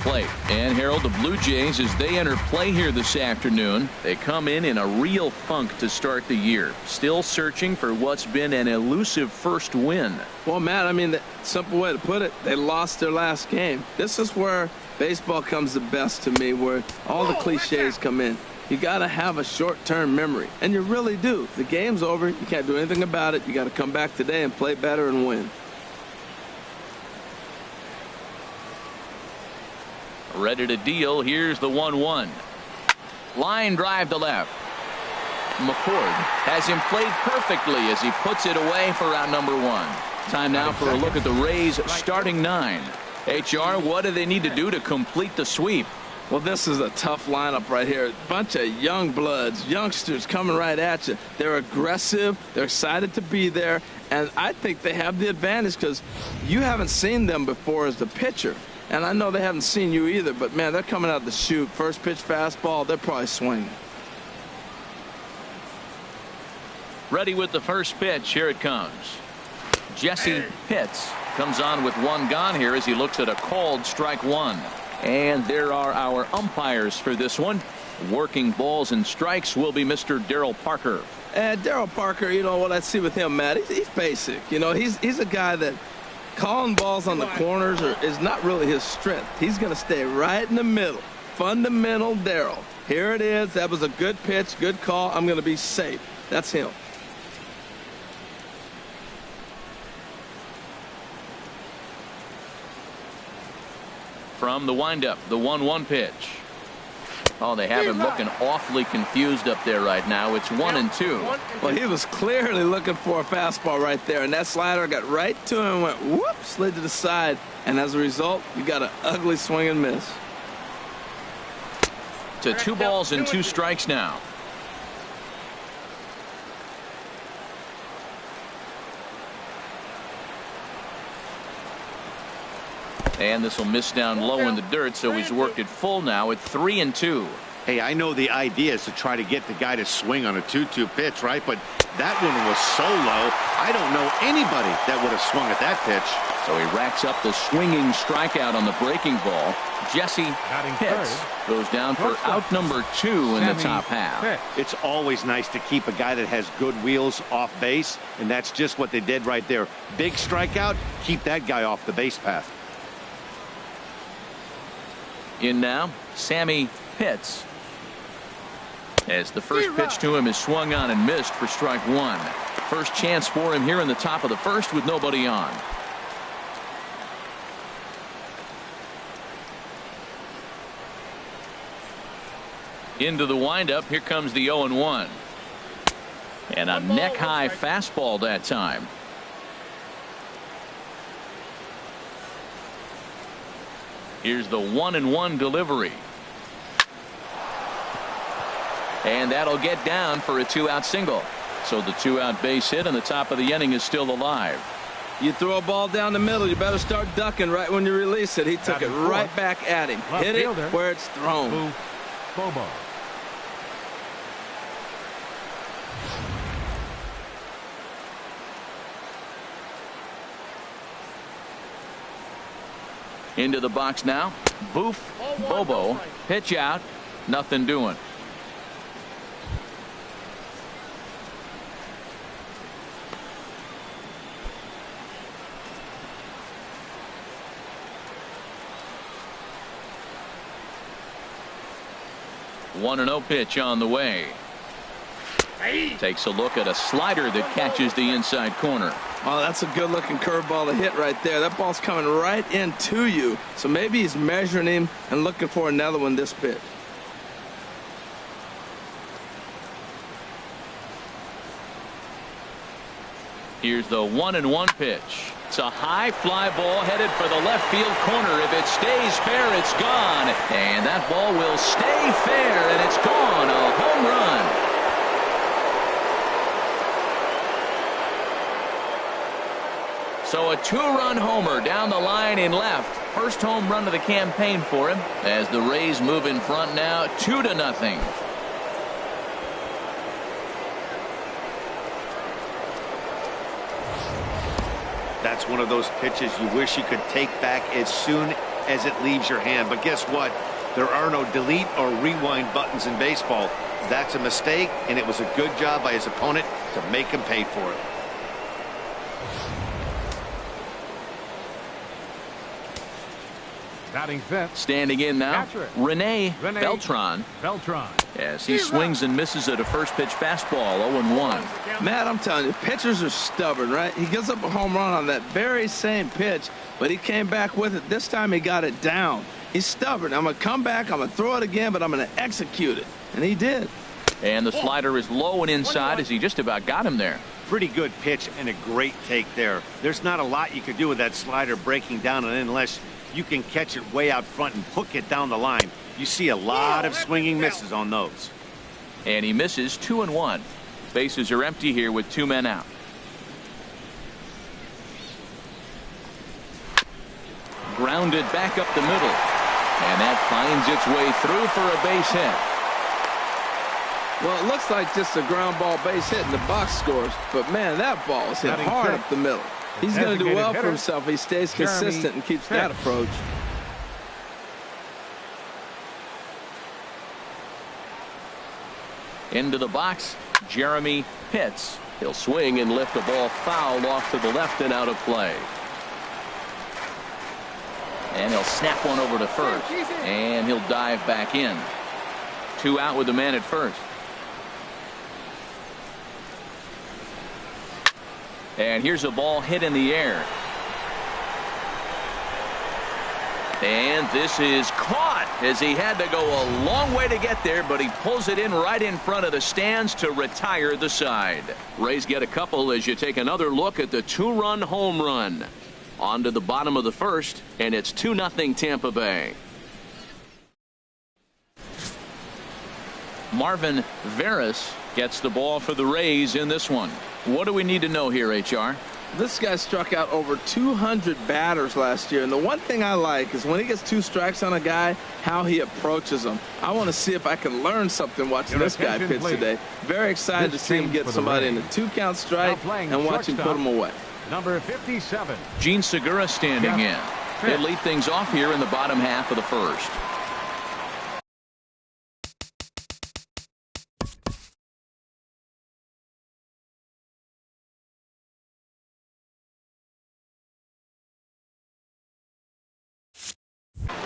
Play. And Harold, the Blue Jays, as they enter play here this afternoon, they come in a real funk to start the year. Still searching for what's been an elusive first win. Well, Matt, I mean, the simple way to put it, they lost their last game. This is where baseball comes the best to me, where all the cliches come in. You got to have a short-term memory, and you really do. The game's over. You can't do anything about it. You got to come back today and play better and win. Ready to deal. Here's the 1-1. Line drive to left. McCord has him played perfectly as he puts it away for out number 1. Time now for a look at the Rays starting 9. HR, what do they need to do to complete the sweep? Well, this is a tough lineup right here. A bunch of young bloods, youngsters coming right at you. They're aggressive. They're excited to be there. And I think they have the advantage because you haven't seen them before as the pitcher. And I know they haven't seen you either, but, man, they're coming out the chute. First pitch fastball, they're probably swinging. Ready with the first pitch. Here it comes. Jesse Pitts comes on with 1 gone here as he looks at a called strike 1. And there are our umpires for this one. Working balls and strikes will be Mr. Daryl Parker. And Daryl Parker, you know what I see with him, Matt, he's basic. You know, he's a guy that calling balls on the corners is not really his strength. He's going to stay right in the middle. Fundamental Daryl. Here it is. That was a good pitch, good call. I'm going to be safe. That's him. From the windup, the 1-1 pitch. Oh, they have him looking awfully confused up there right now. It's 1-2. Well, he was clearly looking for a fastball right there, and that slider got right to him and went whoop, slid to the side, and as a result, you got an ugly swing and miss. To 2 balls and 2 strikes now. And this will miss down low in the dirt, so he's worked it full now at 3-2. Hey, I know the idea is to try to get the guy to swing on a 2-2 pitch, right? But that one was so low, I don't know anybody that would have swung at that pitch. So he racks up the swinging strikeout on the breaking ball. Jesse Pitts goes down for out number 2 in the top half. It's always nice to keep a guy that has good wheels off base, and that's just what they did right there. Big strikeout, keep that guy off the base path. In now, Sammy Pitts. As the first pitch to him is swung on and missed for strike 1. First chance for him here in the top of the first with nobody on. Into the windup. Here comes the 0-1. And a neck-high fastball that time. Here's the 1-1 delivery. And that'll get down for a 2-out single. So the 2-out base hit and the top of the inning is still alive. You throw a ball down the middle, you better start ducking right when you release it. He took it right back at him. Hit it where it's thrown. Bobo. Into the box now. Boof. Bobo. Pitch out. Nothing doing. One 1-0 pitch on the way. Takes a look at a slider that catches the inside corner. Oh, that's a good looking curveball to hit right there. That ball's coming right into you. So maybe he's measuring him and looking for another one this pitch. Here's the 1-1 pitch. It's a high fly ball headed for the left field corner. If it stays fair, it's gone. And that ball will stay fair, and it's gone. A home run. So a 2-run homer down the line in left. First home run of the campaign for him as the Rays move in front now 2-0. That's one of those pitches you wish you could take back as soon as it leaves your hand. But guess what? There are no delete or rewind buttons in baseball. That's a mistake, and it was a good job by his opponent to make him pay for it. Batting fifth. Standing in now, Rene Beltran. As he swings and misses at a first pitch fastball, 0-1. Matt, I'm telling you, pitchers are stubborn, right? He gives up a home run on that very same pitch, but he came back with it. This time he got it down. He's stubborn. I'm going to come back, I'm going to throw it again, but I'm going to execute it. And he did. And the slider is low and inside as he just about got him there. Pretty good pitch and a great take there. There's not a lot you could do with that slider breaking down, and unless you can catch it way out front and hook it down the line. You see a lot of swinging misses on those. And he misses 2-1. Bases are empty here with 2 men out. Grounded back up the middle. And that finds its way through for a base hit. Well, it looks like just a ground ball base hit in the box scores, but man, that ball is hit hard up the middle. He's going to do well for himself. He stays consistent and keeps that approach. Into the box, Jeremy Pitts. He'll swing and lift a ball foul off to the left and out of play. And he'll snap one over to first. And he'll dive back in. 2 out with the man at first. And here's a ball hit in the air. And this is caught as he had to go a long way to get there, but he pulls it in right in front of the stands to retire the side. Rays get a couple as you take another look at the 2-run home run. On to the bottom of the first, and it's 2-0 Tampa Bay. Marvin Veras gets the ball for the Rays in this one. What do we need to know here, HR? This guy struck out over 200 batters last year, and the one thing I like is when he gets 2 strikes on a guy, how he approaches them. I want to see if I can learn something watching this guy pitch today. Very excited to see him get somebody in a 2-count strike and watch him put him away. Number 57. Gene Segura standing in. He'll lead things off here in the bottom half of the first.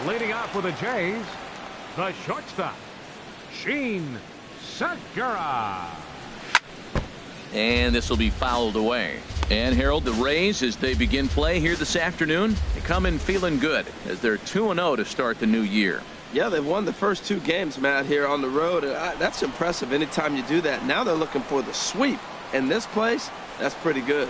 Leading off with the Jays, the shortstop, Gene Segura. And this will be fouled away. And Harold, the Rays, as they begin play here this afternoon, they come in feeling good as they're 2-0 to start the new year. Yeah, they've won the first 2 games, Matt, here on the road. That's impressive anytime you do that. Now they're looking for the sweep. In this place, that's pretty good.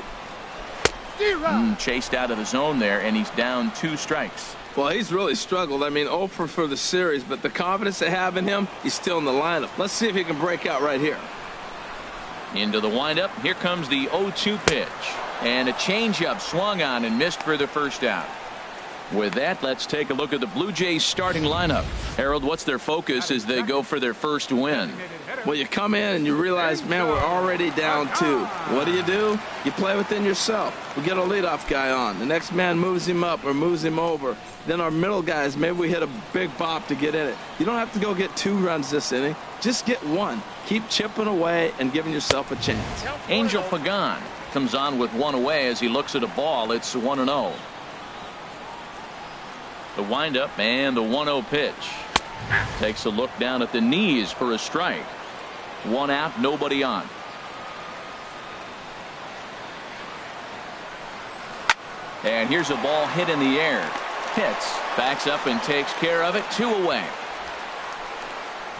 Chased out of the zone there, and he's down 2 strikes. Well, he's really struggled. I mean, 0 for the series, but the confidence they have in him, he's still in the lineup. Let's see if he can break out right here. Into the windup. Here comes the 0-2 pitch. And a changeup swung on and missed for the first out. With that, let's take a look at the Blue Jays starting lineup. Harold, what's their focus as they go for their first win? Well, you come in and you realize, man, we're already down 2. What do? You play within yourself. We get a leadoff guy on. The next man moves him up or moves him over. Then our middle guys, maybe we hit a big bop to get in it. You don't have to go get 2 runs this inning. Just get 1. Keep chipping away and giving yourself a chance. Angel Pagan comes on with 1 away as he looks at a ball. It's 1-0. The windup and the 1-0 pitch. Takes a look down at the knees for a strike. 1 out, nobody on. And here's a ball hit in the air. Pitts backs up and takes care of it. 2 away.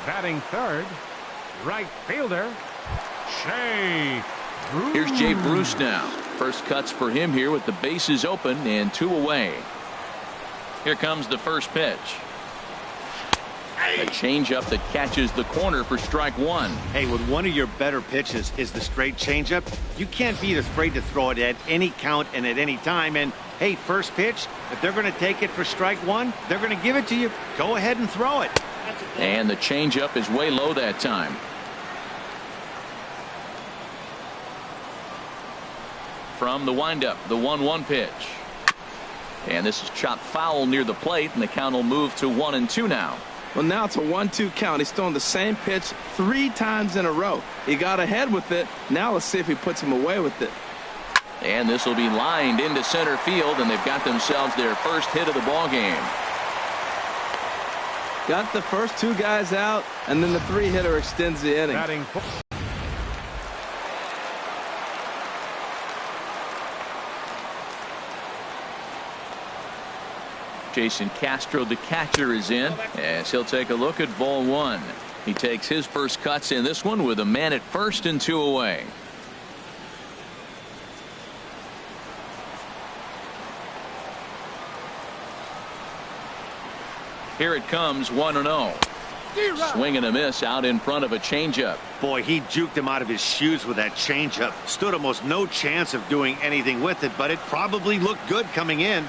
Batting third, right fielder, Jay Bruce. Here's Jay Bruce now. First cuts for him here with the bases open and 2 away. Here comes the first pitch. A changeup that catches the corner for strike 1. Hey, with one of your better pitches is the straight changeup, you can't be afraid to throw it at any count and at any time. And hey, first pitch, if they're going to take it for strike 1, they're going to give it to you. Go ahead and throw it. And the changeup is way low that time. From the windup, the 1-1 pitch. And this is chopped foul near the plate, and the count will move to 1-2 now. Well, now it's a 1-2 count. He's throwing the same pitch 3 times in a row. He got ahead with it. Now let's see if he puts him away with it. And this will be lined into center field, and they've got themselves their first hit of the ball game. Got the first 2 guys out, and then the 3-hitter extends the inning. Batting. Jason Castro, the catcher, is in as he'll take a look at ball 1. He takes his first cuts in this one with a man at first and 2 away. Here it comes, 1-0. Swing and a miss out in front of a changeup. Boy, he juked him out of his shoes with that changeup. Stood almost no chance of doing anything with it, but it probably looked good coming in.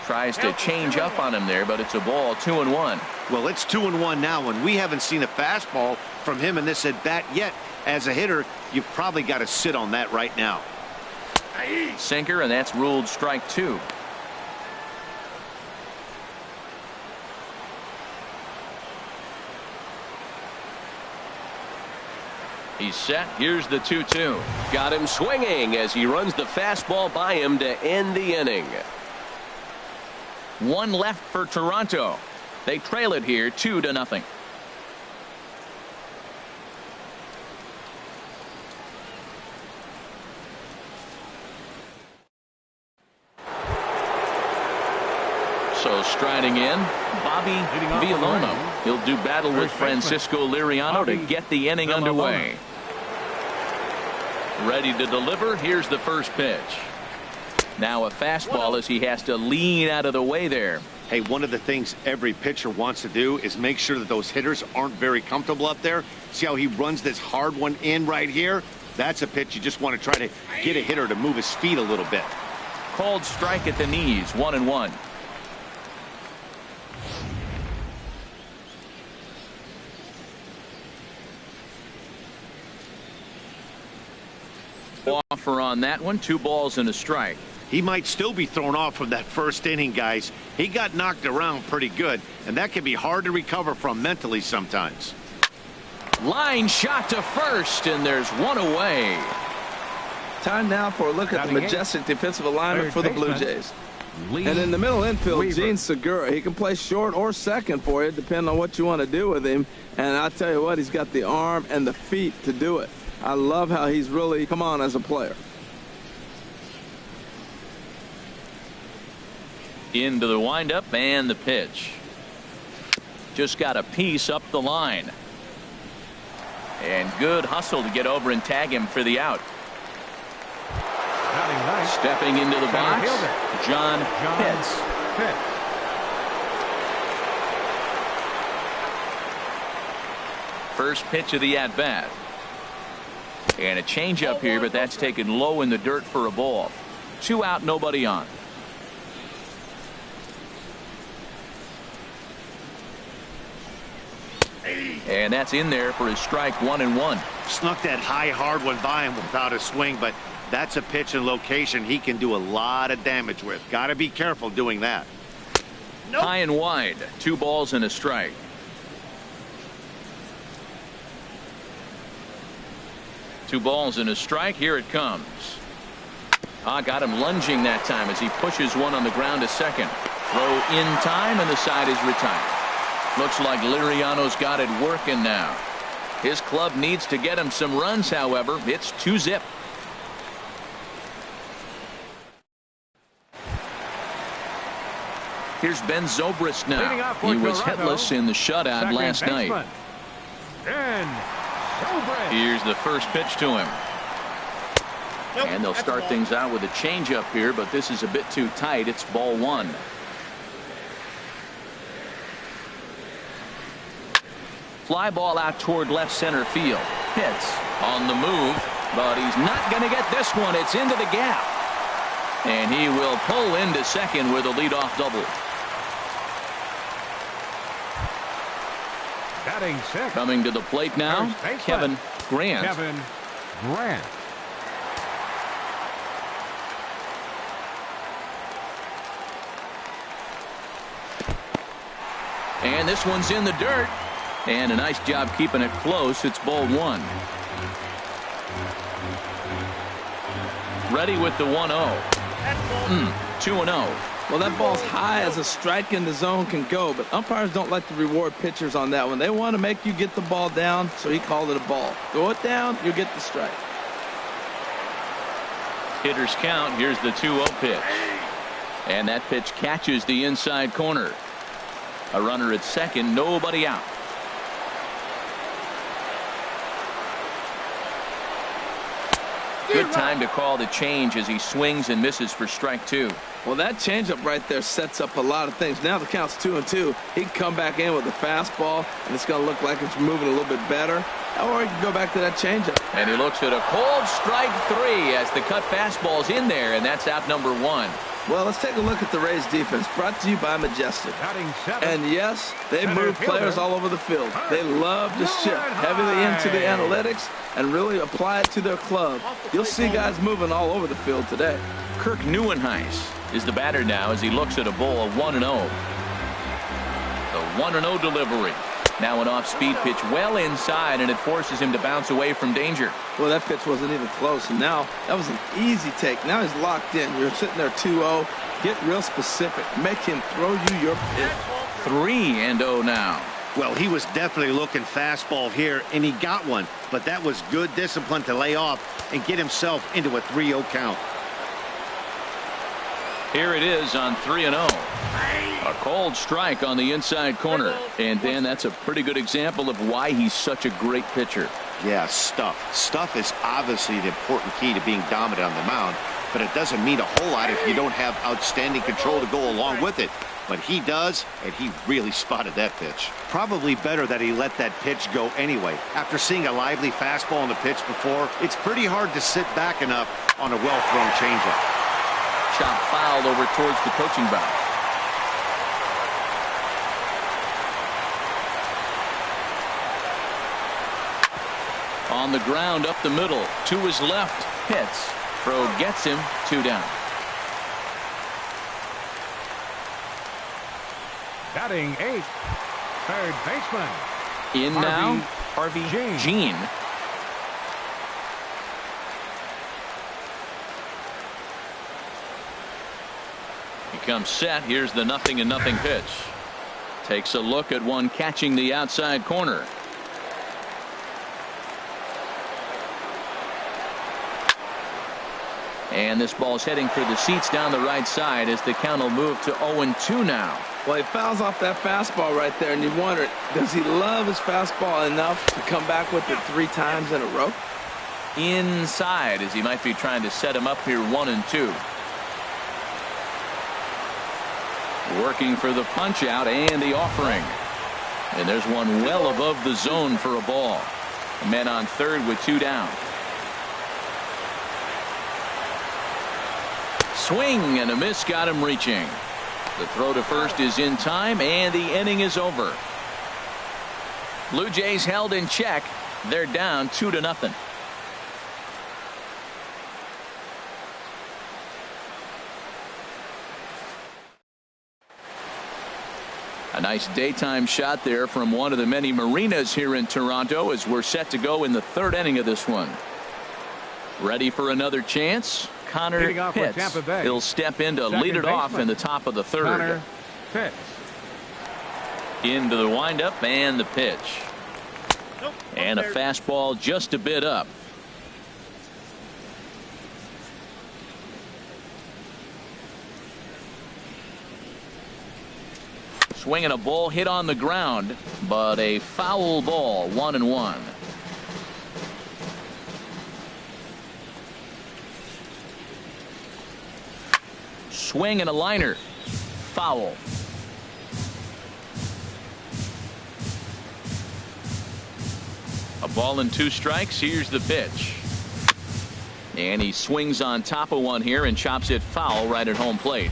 Tries to change up on him there, but it's a ball. 2-1. Well, it's 2-1 now, and we haven't seen a fastball from him in this at bat yet. As a hitter, you've probably got to sit on that right now. Sinker, and that's ruled strike 2. He's set. Here's the 2-2. Got him swinging as he runs the fastball by him to end the inning. 1 left for Toronto. They trail it here 2-0. So striding in, Bobby Villalona. He'll do battle with Francisco Liriano to get the inning underway. Ready to deliver. Here's the first pitch. Now a fastball as he has to lean out of the way there. Hey, one of the things every pitcher wants to do is make sure that those hitters aren't very comfortable up there. See how he runs this hard one in right here? That's a pitch you just want to try to get a hitter to move his feet a little bit. Called strike at the knees. 1-1. Offer on that one. 2 balls and a strike. He might still be thrown off from that first inning, guys. He got knocked around pretty good, and that can be hard to recover from mentally sometimes. Line shot to first, and there's 1 away. Time now for a look at the majestic defensive alignment for the Blue Jays. And in the middle infield, Gene Segura. He can play short or second for you, depending on what you want to do with him. And I'll tell you what, he's got the arm and the feet to do it. I love how he's really come on as a player. Into the windup and the pitch. Just got a piece up the line. And good hustle to get over and tag him for the out. Stepping into the box, John Pitts. First pitch of the at-bat. And a changeup here, but that's taken low in the dirt for a ball. 2 out, nobody on. And that's in there for his strike. 1-1. Snuck that high, hard one by him without a swing, but that's a pitch and location he can do a lot of damage with. Got to be careful doing that. High and wide. 2 balls and a strike. Two balls and a strike. Here it comes. Got him lunging that time as he pushes one on the ground to second. Throw in time, and the side is retired. Looks like Liriano's got it working now. His club needs to get him some runs, however. It's 2-0. Here's Ben Zobrist now. He was hitless in the shutout last night. Here's the first pitch to him. And they'll start things out with a changeup here, but this is a bit too tight. It's ball 1. Fly ball out toward left center field. Pitts on the move, but he's not going to get this one. It's into the gap. And he will pull into second with a leadoff double. Batting 6. Coming to the plate now, Kevin Grant. Kevin Grant. And this one's in the dirt. And a nice job keeping it close. It's ball one. Ready with the 1-0. 2-0. Well, that ball's high as a strike in the zone can go, but umpires don't like to reward pitchers on that one. They want to make you get the ball down, so he called it a ball. Throw it down, you get the strike. Hitters count. Here's the 2-0 pitch. And that pitch catches the inside corner. A runner at second, nobody out. Good time to call the change as he swings and misses for strike two. Well, that changeup right there sets up a lot of things. Now the count's 2-2. He can come back in with a fastball, and it's going to look like it's moving a little bit better. Or he can go back to that changeup. And he looks at a cold strike three as the cut fastball's in there, and that's out number one. Well, let's take a look at the Rays defense, brought to you by Majestic. And yes, they move players all over the field. They love to shift heavily into the analytics and really apply it to their club. You'll see guys moving all over the field today. Kirk Neuenhuis is the batter now as he looks at a ball of 1-0. The 1-0 delivery. Now an off-speed pitch well inside, and it forces him to bounce away from danger. Well, that pitch wasn't even close, and now that was an easy take. Now he's locked in. You're sitting there 2-0. Get real specific. Make him throw you your pitch. 3-0 now. Well, he was definitely looking fastball here, and he got one. But that was good discipline to lay off and get himself into a 3-0 count. Here it is on 3-0. A cold strike on the inside corner. And Dan, that's a pretty good example of why he's such a great pitcher. Yeah, stuff. Stuff is obviously the important key to being dominant on the mound, but it doesn't mean a whole lot if you don't have outstanding control to go along with it. But he does, and he really spotted that pitch. Probably better that he let that pitch go anyway. After seeing a lively fastball on the pitch before, it's pretty hard to sit back enough on a well-thrown changeup. Shot fouled over towards the coaching box. On the ground up the middle to his left. Hits. Throw gets him. 2 down. Batting 8th, third baseman. In now, Harvey Jean. He comes set. Here's the 0-0 pitch. Takes a look at one catching the outside corner. And this ball's heading for the seats down the right side as the count will move to 0-2 now. Well, he fouls off that fastball right there, and you wonder, does he love his fastball enough to come back with it 3 times in a row? Inside as he might be trying to set him up here 1-2. Working for the punch out and the offering. And there's one well above the zone for a ball. A man on third with 2 down. Swing and a miss got him reaching. The throw to first is in time, and the inning is over. Blue Jays held in check. They're down 2-0. A nice daytime shot there from one of the many marinas here in Toronto as we're set to go in the 3rd inning of this one. Ready for another chance? Connor Pitts. He'll step in to lead it off in the top of the 3rd. Connor Pitts. Into the windup and the pitch. And a fastball just a bit up. Swinging a ball hit on the ground, but a foul ball. 1-1. Swing and a liner. Foul. A ball and 2 strikes. Here's the pitch. And he swings on top of one here and chops it foul right at home plate.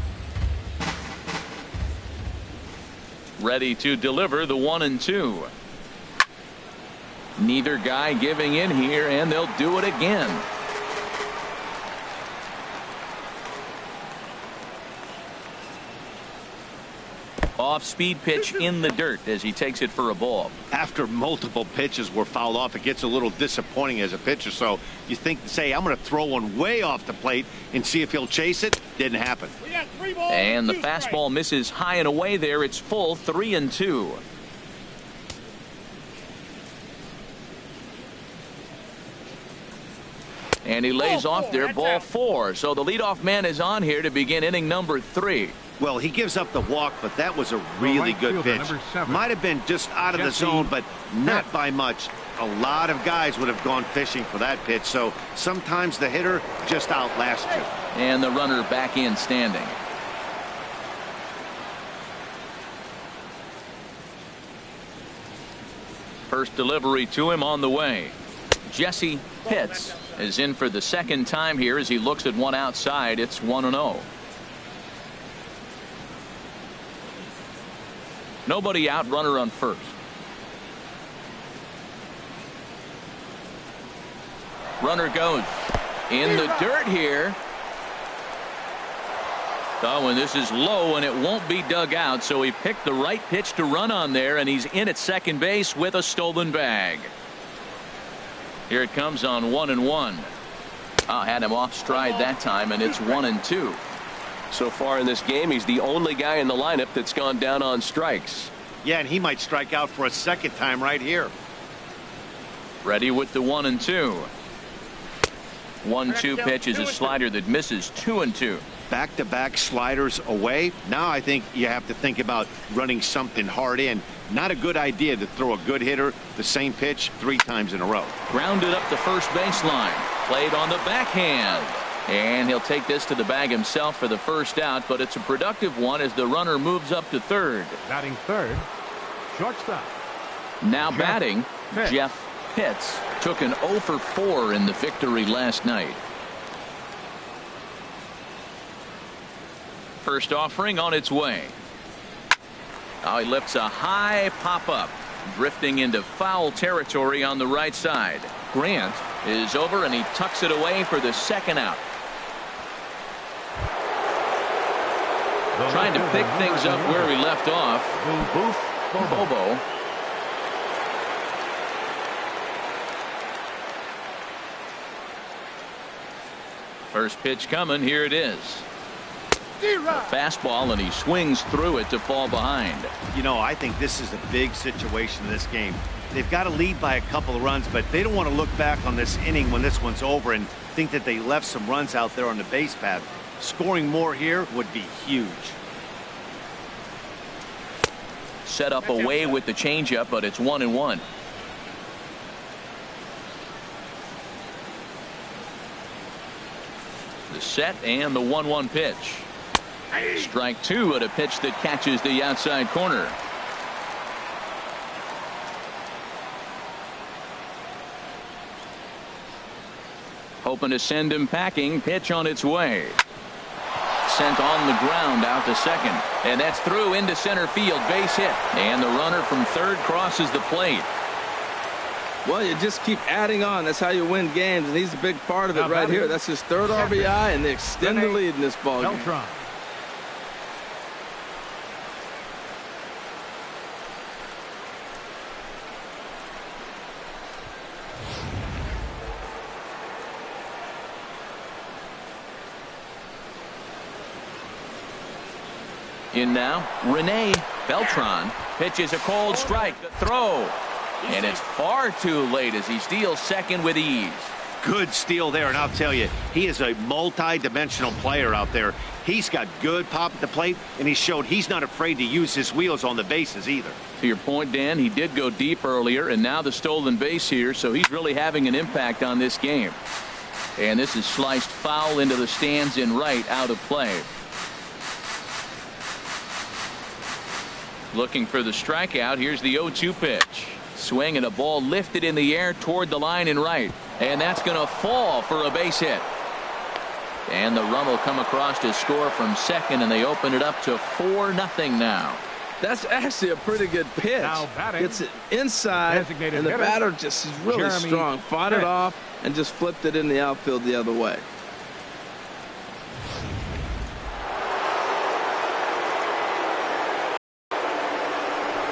Ready to deliver the 1-2. Neither guy giving in here, and they'll do it again. off-speed pitch in the dirt as he takes it for a ball. After multiple pitches were fouled off, it gets a little disappointing as a pitcher. So you think, say, I'm going to throw one way off the plate and see if he'll chase it. Didn't happen. And the fastball misses high and away there. It's full 3-2. And he lays off there, ball 4. So the leadoff man is on here to begin inning number 3. Well, he gives up the walk, but that was a really good pitch. Might have been just out of the zone, but not by much. A lot of guys would have gone fishing for that pitch, so sometimes the hitter just outlasts you. And the runner back in standing. First delivery to him on the way. Jesse Pitts is in for the second time here as he looks at one outside. It's 1-0. Nobody out, runner on first. Runner goes in the dirt here. Oh, and this is low, and it won't be dug out, so he picked the right pitch to run on there, and he's in at second base with a stolen bag. Here it comes on 1-1. Had him off stride that time, and it's 1-2. So far in this game, he's the only guy in the lineup that's gone down on strikes. Yeah, and he might strike out for a second time right here. Ready with the 1-2. 1-2 pitch is a slider that misses. 2-2. Back-to-back sliders away. Now I think you have to think about running something hard in. Not a good idea to throw a good hitter the same pitch 3 times in a row. Grounded up the first baseline. Played on the backhand. And he'll take this to the bag himself for the first out, but it's a productive one as the runner moves up to third. Batting third, shortstop. Now batting, Jeff Pitts. Took an 0 for 4 in the victory last night. First offering on its way. Now he lifts a high pop-up, drifting into foul territory on the right side. Grant is over, and he tucks it away for the second out. Trying to pick things up where he left off. Bobo. First pitch coming. Here it is. A fastball, and he swings through it to fall behind. You know, I think this is a big situation in this game. They've got to lead by a couple of runs, but they don't want to look back on this inning when this one's over and think that they left some runs out there on the base path. Scoring more here would be huge. Set up away with the changeup, but it's 1-1. The set and the 1-1 pitch. Strike 2 at a pitch that catches the outside corner. Hoping to send him packing. Pitch on its way. Sent on the ground out to second, and that's through into center field. Base hit, and the runner from third crosses the plate. Well, you just keep adding on. That's how you win games, and he's a big part of it right here. That's his third RBI, and they extend the lead in this ball game. In now, Rene Beltran pitches a cold strike. The throw. And it's far too late as he steals second with ease. Good steal there, and I'll tell you, he is a multi-dimensional player out there. He's got good pop at the plate, and he showed he's not afraid to use his wheels on the bases either. To your point, Dan, he did go deep earlier, and now the stolen base here, so he's really having an impact on this game. And this is sliced foul into the stands in right, out of play. Looking for the strikeout. Here's the 0-2 pitch. Swing and a ball lifted in the air toward the line in right. And that's going to fall for a base hit. And the run will come across to score from second, and they open it up to 4-0 now. That's actually a pretty good pitch. Gets it inside, and the batter just is really strong. Fought it off and just flipped it in the outfield the other way.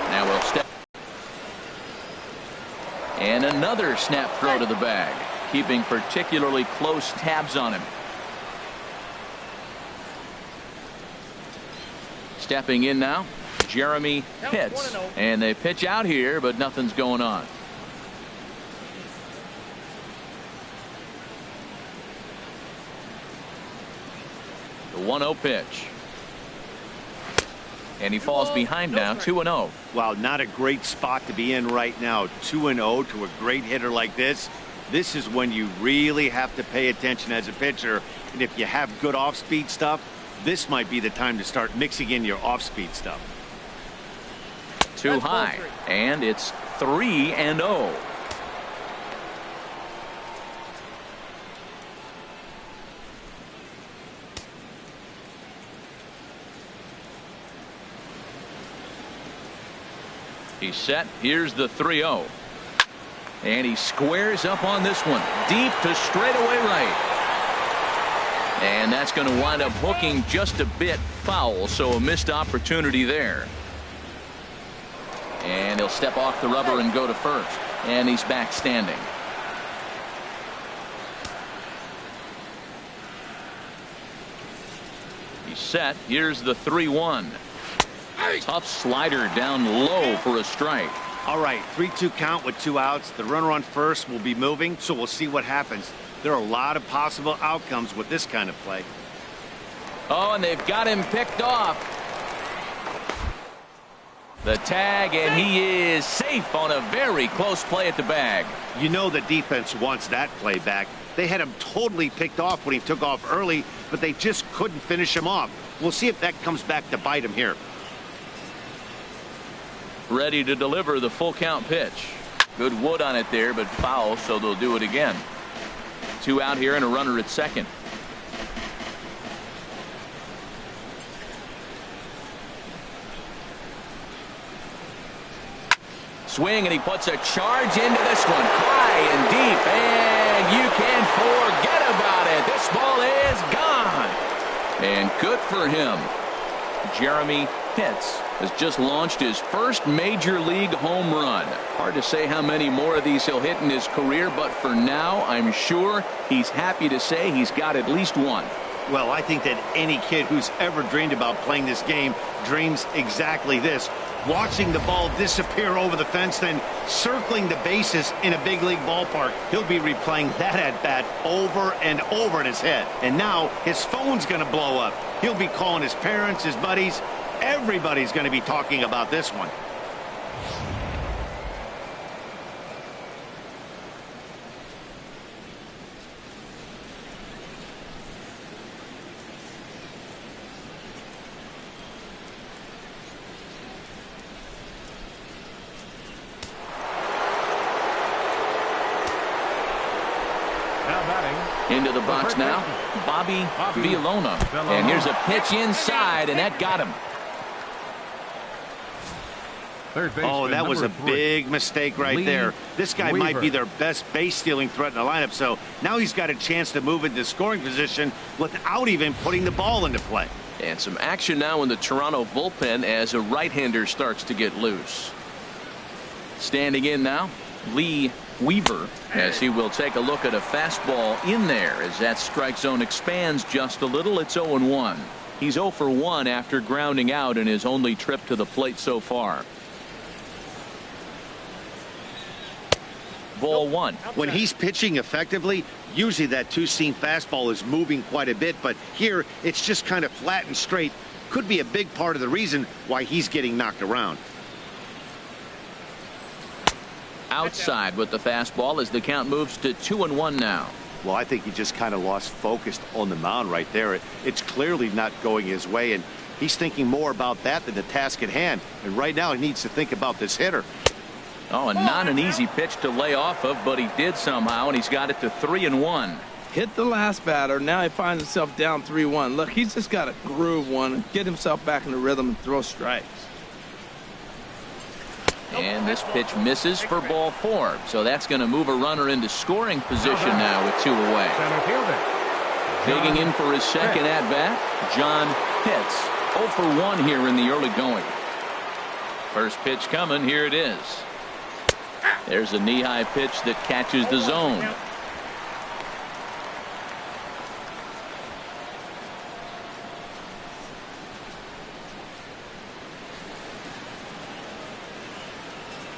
Now we'll step. And another snap throw to the bag, keeping particularly close tabs on him. Stepping in now, Jeremy Pitts. And they pitch out here, but nothing's going on. The 1-0 pitch. And he falls behind now, 2-0. Wow, not a great spot to be in right now. 2-0 to a great hitter like this. This is when you really have to pay attention as a pitcher. And if you have good off-speed stuff, this might be the time to start mixing in your off-speed stuff. Too high. And it's 3-0. He's set. Here's the 3-0. And he squares up on this one. Deep to straightaway right. And that's going to wind up hooking just a bit foul, so a missed opportunity there. And he'll step off the rubber and go to first. And he's back standing. He's set. Here's the 3-1. Tough slider down low for a strike. All right, 3-2 count with 2 outs. The runner on first will be moving, so we'll see what happens. There are a lot of possible outcomes with this kind of play. Oh, and they've got him picked off. The tag, and he is safe on a very close play at the bag. You know the defense wants that play back. They had him totally picked off when he took off early, but they just couldn't finish him off. We'll see if that comes back to bite him here. Ready to deliver the full count pitch. Good wood on it there, but foul, so they'll do it again. 2 out here and a runner at second. Swing, and he puts a charge into this one. High and deep, and you can forget about it. This ball is gone. And good for him. Jeremy Pitts has just launched his first major league home run. Hard to say how many more of these he'll hit in his career, but for now, I'm sure he's happy to say he's got at least one. Well, I think that any kid who's ever dreamed about playing this game dreams exactly this. Watching the ball disappear over the fence, then circling the bases in a big league ballpark. He'll be replaying that at bat over and over in his head. And now his phone's going to blow up. He'll be calling his parents, his buddies. Everybody's going to be talking about this one. Into the box now, Bobby Villona. And here's a pitch inside, and that got him. Oh, that was a big mistake right there. This guy might be their best base stealing threat in the lineup, so now he's got a chance to move into scoring position without even putting the ball into play. And some action now in the Toronto bullpen as a right-hander starts to get loose. Standing in now, Lee Weaver, as he will take a look at a fastball in there as that strike zone expands just a little. It's 0-1. He's 0 for 1 after grounding out in his only trip to the plate so far. Ball 1. When he's pitching effectively, usually that two-seam fastball is moving quite a bit, but here it's just kind of flat and straight. Could be a big part of the reason why he's getting knocked around. Outside with the fastball as the count moves to 2-1 now. Well, I think he just kind of lost focus on the mound right there. It's clearly not going his way, and he's thinking more about that than the task at hand. And right now he needs to think about this hitter. Oh, and not an easy pitch to lay off of, but he did somehow, and he's got it to 3-1. Hit the last batter. Now he finds himself down 3-1. Look, he's just got to groove one and get himself back in the rhythm and throw strikes. And this pitch misses for ball 4. So that's going to move a runner into scoring position now with 2 away. Digging in for his second at bat, John Pitts. 0 for 1 here in the early going. First pitch coming. Here it is. There's a knee-high pitch that catches the zone.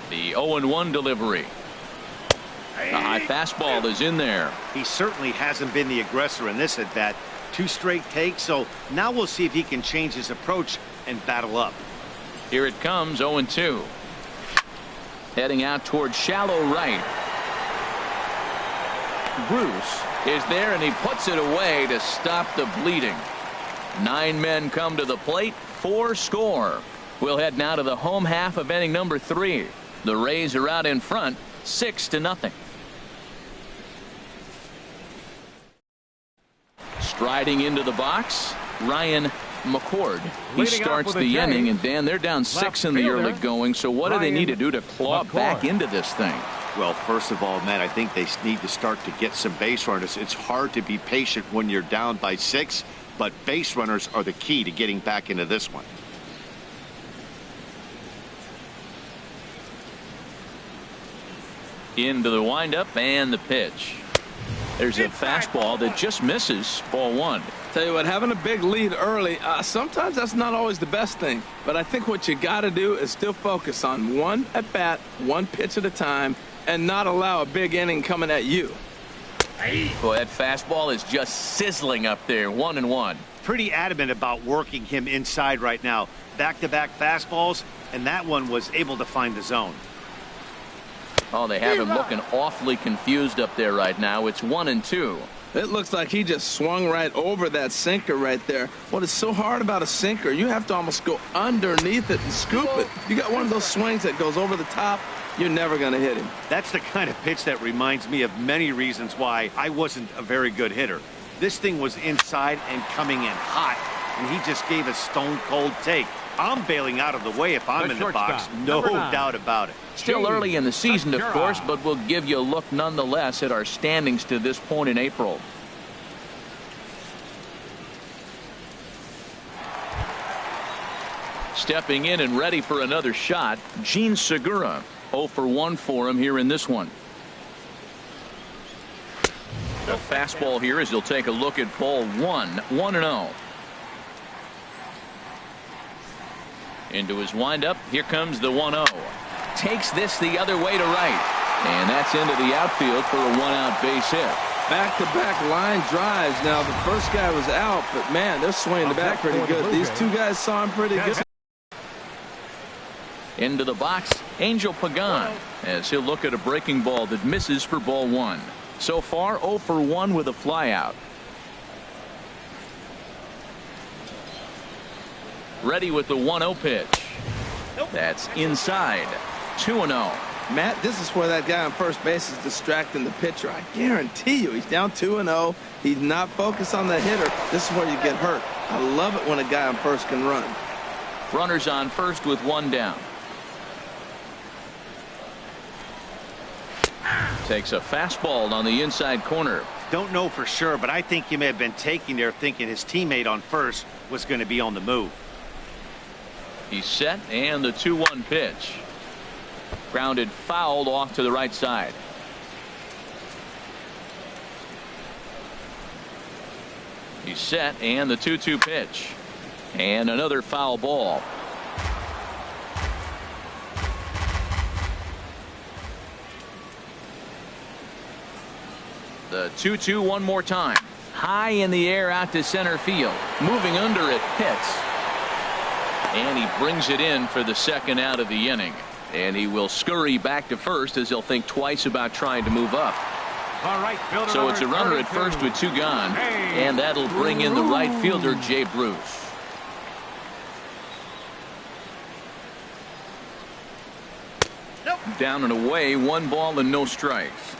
The 0-1 delivery. The high fastball is in there. He certainly hasn't been the aggressor in this at bat. 2 straight takes, so now we'll see if he can change his approach and battle up. Here it comes, 0-2. Heading out towards shallow right. Bruce is there, and he puts it away to stop the bleeding. 9 men come to the plate, 4 score. We'll head now to the home half of inning number 3. The Rays are out in front, 6-0. Striding into the box, Ryan McCord. He starts the inning, and Dan, they're down 6 in the early going. So what do they need to do to claw back into this thing? Well, first of all, Matt, I think they need to start to get some base runners. It's hard to be patient when you're down by 6, but base runners are the key to getting back into this one. Into the windup and the pitch. There's a fastball that just misses. Ball 1. Tell you what, having a big lead early, sometimes that's not always the best thing. But I think what you got to do is still focus on one at bat, one pitch at a time, and not allow a big inning coming at you. Boy, that fastball is just sizzling up there. 1-1. Pretty adamant about working him inside right now. Back-to-back fastballs, and that one was able to find the zone. Oh, they have him looking awfully confused up there right now. It's 1-2. It looks like he just swung right over that sinker right there. What is so hard about a sinker, you have to almost go underneath it and scoop it. You got one of those swings that goes over the top, you're never going to hit him. That's the kind of pitch that reminds me of many reasons why I wasn't a very good hitter. This thing was inside and coming in hot, and he just gave a stone-cold take. I'm bailing out of the way if I'm in the box, no doubt about it. Still early in the season, of course, but we'll give you a look nonetheless at our standings to this point in April. Stepping in and ready for another shot, Gene Segura. 0-for-1 for him here in this one. The fastball here as he'll take a look at ball 1. 1-0. Into his windup. Here comes the 1-0. Takes this the other way to right. And that's into the outfield for a 1-out base hit. Back-to-back line drives. Now, the first guy was out, but, man, they're swinging the bat pretty good. These 2 guys saw him pretty good. Into the box, Angel Pagan, as he'll look at a breaking ball that misses for ball 1. So far, 0-for-1 with a flyout. Ready with the 1-0 pitch. That's inside. 2-0. Matt, this is where that guy on first base is distracting the pitcher. I guarantee you he's down 2-0. He's not focused on the hitter. This is where you get hurt. I love it when a guy on first can run. Runners on first with 1 down. Takes a fastball on the inside corner. Don't know for sure, but I think he may have been taking there thinking his teammate on first was going to be on the move. He's set, and the 2-1 pitch. Grounded fouled off to the right side. He's set, and the 2-2 pitch. And another foul ball. The 2-2 one more time. High in the air out to center field. Moving under it, hits. And he brings it in for the second out of the inning. And he will scurry back to first as he'll think twice about trying to move up. So it's a runner at first with 2 gone. And that'll bring in the right fielder, Jay Bruce. Down and away, 1 ball and no strikes.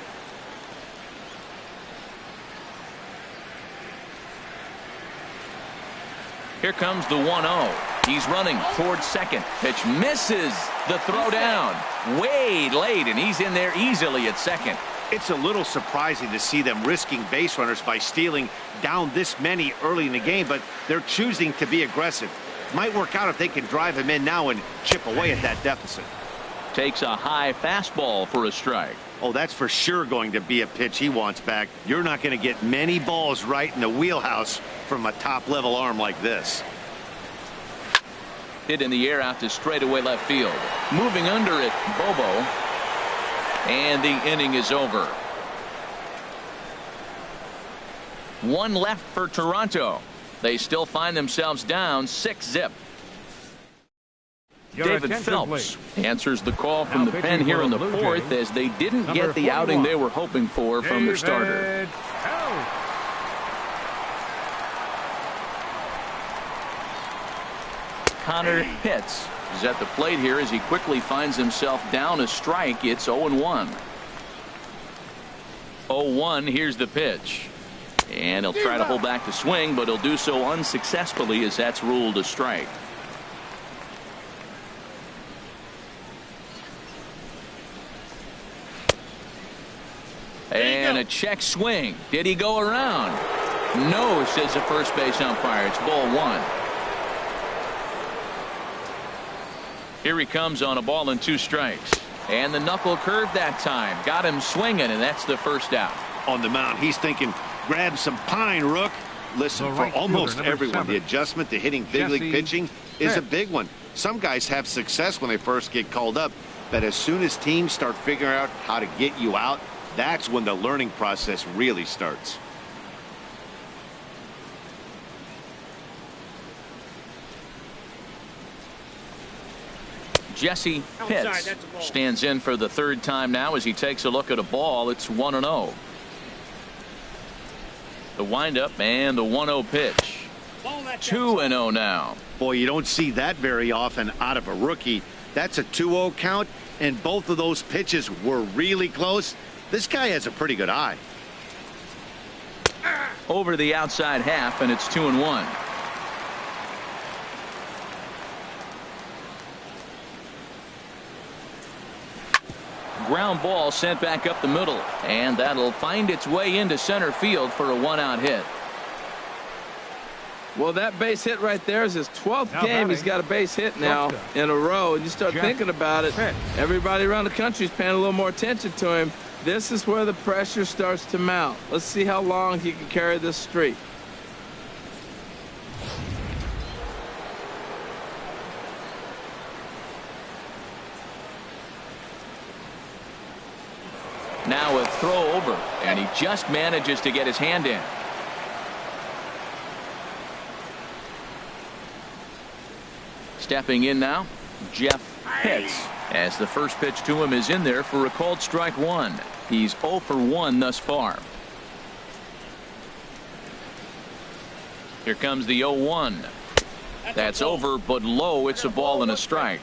Here comes the 1-0. He's running towards second. Pitch misses. The throw down. Way late, and he's in there easily at second. It's a little surprising to see them risking base runners by stealing down this many early in the game, but they're choosing to be aggressive. Might work out if they can drive him in now and chip away at that deficit. Takes a high fastball for a strike. Oh, that's for sure going to be a pitch he wants back. You're not going to get many balls right in the wheelhouse from a top-level arm like this. Hit in the air out to straightaway left field. Moving under it, Bobo. And the inning is over. One left for Toronto. They still find themselves down 6-0. David Phelps answers the call from the pen here in the fourth as they didn't get the outing they were hoping for from their starter. Connor Pitts is at the plate here as he quickly finds himself down a strike. It's 0-1. 0-1. Here's the pitch. And he'll try to hold back the swing, but he'll do so unsuccessfully as that's ruled a strike. And a check swing. Did he go around? No, says the first base umpire. It's ball one. Here he comes on a ball and 2 strikes. And the knuckle curve that time. Got him swinging, and that's the first out. On the mound, he's thinking, grab some pine, Rook. Listen, for almost everyone, the adjustment to hitting big league pitching is a big one. Some guys have success when they first get called up, but as soon as teams start figuring out how to get you out, that's when the learning process really starts. Jesse Pitts stands in for the 3rd time now as he takes a look at a ball. It's 1-0. The windup and the 1-0 pitch. 2-0 now. Boy, you don't see that very often out of a rookie. That's a 2-0 count, and both of those pitches were really close. This guy has a pretty good eye. Over the outside half, and it's 2-1. Ground ball sent back up the middle, and that'll find its way into center field for a 1-out hit. Well, that base hit right there is his 12th game. He's got a base hit now in a row. And you start thinking about it, everybody around the country is paying a little more attention to him. This is where the pressure starts to mount. Let's see how long he can carry this streak. Now a throw over, and he just manages to get his hand in. Stepping in now, Jeff Pitts, as the first pitch to him is in there for a called strike one. He's 0 for 1 thus far. Here comes the 0-1. That's over, but low. It's a ball and a strike.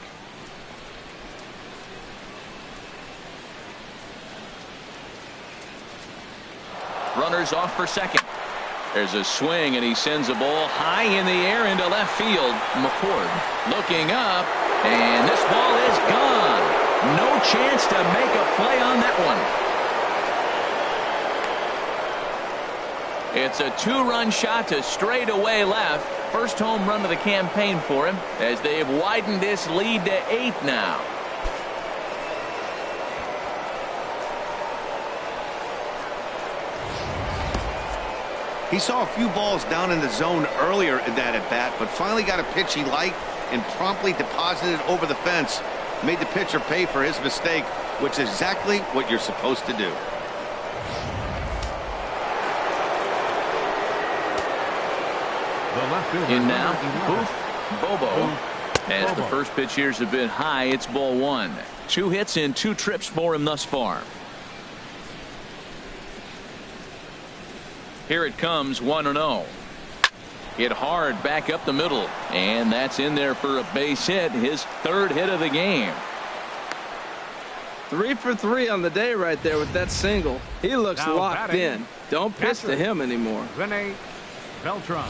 Runners off for second. There's a swing, and he sends a ball high in the air into left field. McCord looking up, and this ball is gone. No chance to make a play on that one. It's a 2-run shot to straightaway left. First home run of the campaign for him as they've widened this lead to 8 now. He saw a few balls down in the zone earlier in that at-bat, but finally got a pitch he liked and promptly deposited it over the fence. Made the pitcher pay for his mistake, which is exactly what you're supposed to do. In now, Booth Bobo. As the first pitch here's a bit high, it's ball 1. 2 hits and 2 trips for him thus far. Here it comes, 1-0. Hit hard back up the middle, and that's in there for a base hit, his 3rd hit of the game. 3 for 3 on the day right there with that single. He looks Now locked batting, in. Don't pitch to him anymore. Rene Beltran.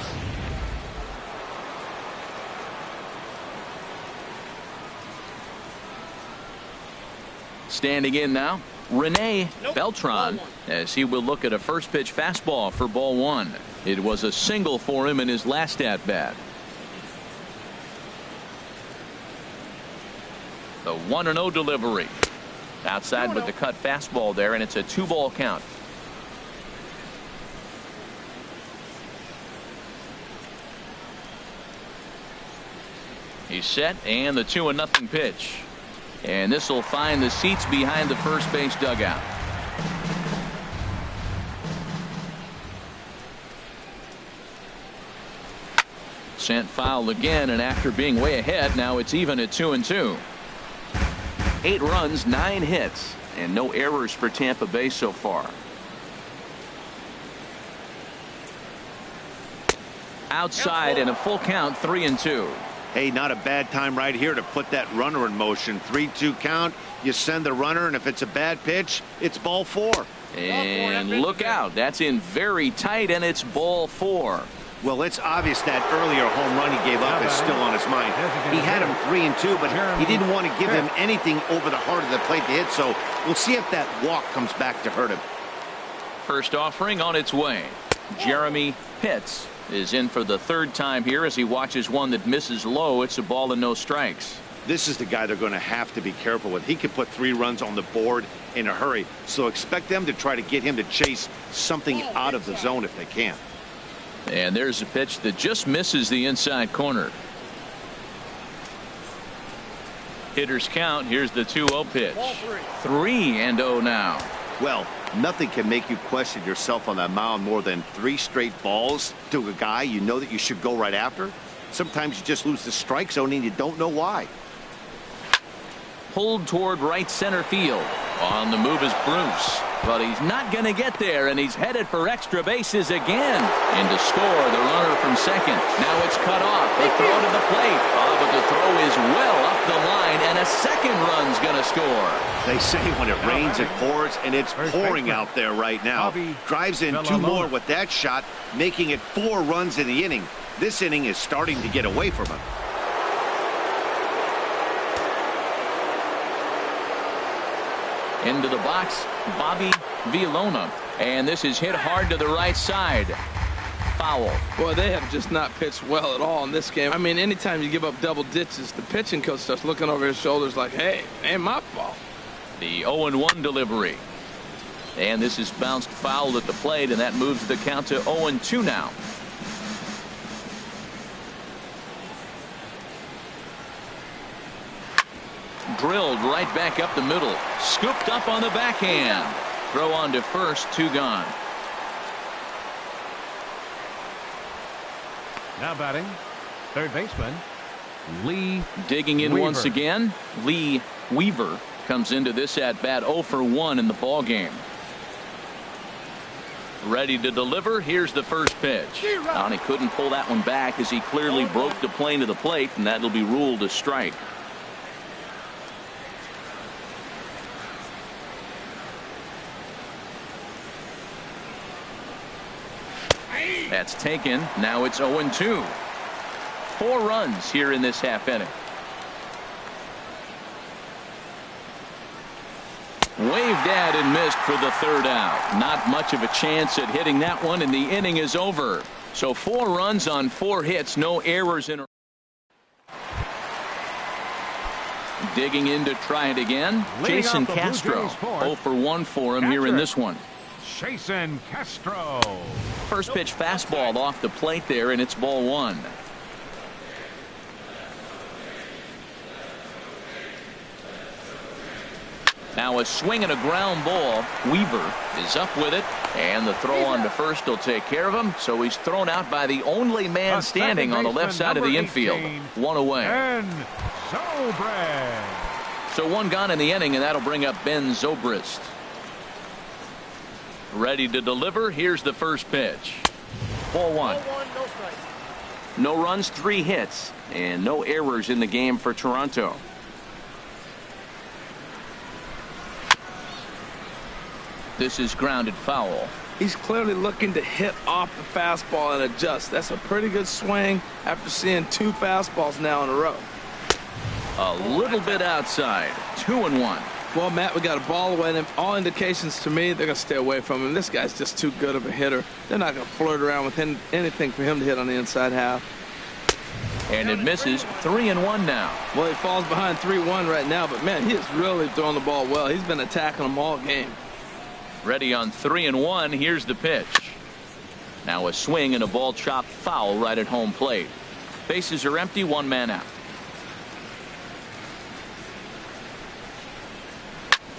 Standing in now, Rene Beltran, as he will look at a first pitch fastball for ball 1. It was a single for him in his last at bat. The 1-0 delivery. Outside with the cut fastball there, and it's a 2-ball count. He's set, and the 2-0 pitch. And this will find the seats behind the first base dugout. Sent foul again, and after being way ahead, now it's even at 2-2. 8 runs, 9 hits, and no errors for Tampa Bay so far. Outside and a full count, 3-2. Hey, not a bad time right here to put that runner in motion. 3-2 count. You send the runner, and if it's a bad pitch, it's ball 4. And look out. That's in very tight, and it's ball 4. Well, it's obvious that earlier home run he gave up is still on his mind. He had him 3-2, but he didn't want to give him anything over the heart of the plate to hit, so we'll see if that walk comes back to hurt him. First offering on its way. Jeremy Pitts is in for the 3rd time here as he watches one that misses low. It's a ball and no strikes. This is the guy they're going to have to be careful with. He could put 3 runs on the board in a hurry, so expect them to try to get him to chase something out of the zone if they can. And there's a pitch that just misses the inside corner. Hitters count. Here's the 2-0 pitch. 3-0 now. Well, nothing can make you question yourself on that mound more than 3 straight balls to a guy you know that you should go right after. Sometimes you just lose the strike zone and you don't know why. Pulled toward right center field. On the move is Bruce, but he's not going to get there, and he's headed for extra bases again. And to score, the runner from second. Now it's cut off. The throw to the plate. But the throw is well up the line, and a second run's going to score. They say when it rains, it pours, and it's pouring out there right now. Drives in 2 more with that shot, making it 4 runs in the inning. This inning is starting to get away from him. Into the box, Bobby Villona, and this is hit hard to the right side. Foul. Boy, they have just not pitched well at all in this game. I mean, anytime you give up double ditches, the pitching coach starts looking over his shoulders like, hey, ain't my fault. The 0-1 delivery. And this is bounced foul at the plate, and that moves the count to 0-2 now. Drilled right back up the middle. Scooped up on the backhand. Throw on to first, 2 gone. Now batting, third baseman, Lee digging in Weaver. once again. Lee Weaver comes into this at bat 0 for 1 in the ball game. Ready to deliver. Here's the first pitch. And he couldn't pull that one back as he clearly broke the plane to the plate, and that'll be ruled a strike. That's taken. Now it's 0-2. 4 runs here in this half inning. Waved at and missed for the 3rd out. Not much of a chance at hitting that one, and the inning is over. So 4 runs on 4 hits, no errors in. Digging in to try it again. Jason Castro. 0 for 1 for him here in this one. Jason Castro. First pitch fastball off the plate there, and it's ball 1. Now a swing and a ground ball. Weaver is up with it, and the throw on to first will take care of him. So he's thrown out by the only man standing on the left side of the infield. 1 away. Ben Zobrist. So 1 gone in the inning, and that'll bring up Ben Zobrist. Ready to deliver. Here's the first pitch. Ball 1. No runs, 3 hits, and no errors in the game for Toronto. This is grounded foul. He's clearly looking to hit off the fastball and adjust. That's a pretty good swing after seeing 2 fastballs now in a row. A little bit outside. 2-1. Well, Matt, we got a ball away, and all indications to me, they're going to stay away from him. This guy's just too good of a hitter. They're not going to flirt around with anything for him to hit on the inside half. And it misses. 3-1 now. Well, he falls behind 3-1 right now, but man, he is really throwing the ball well. He's been attacking them all game. Ready on 3-1. Here's the pitch. Now a swing and a ball chopped foul right at home plate. Bases are empty. 1 man out.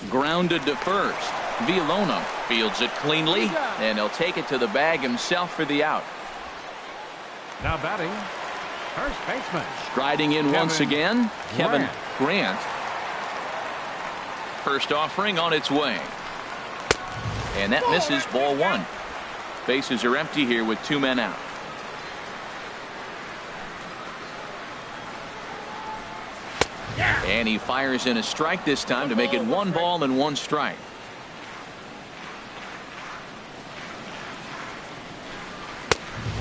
Grounded to first. Villalona fields it cleanly, and he'll take it to the bag himself for the out. Now batting, first baseman. Striding in once again, Kevin Grant. First offering on its way. And that misses. Ball 1. Bases are empty here with 2 men out. And he fires in a strike this time to make it 1 ball and 1 strike.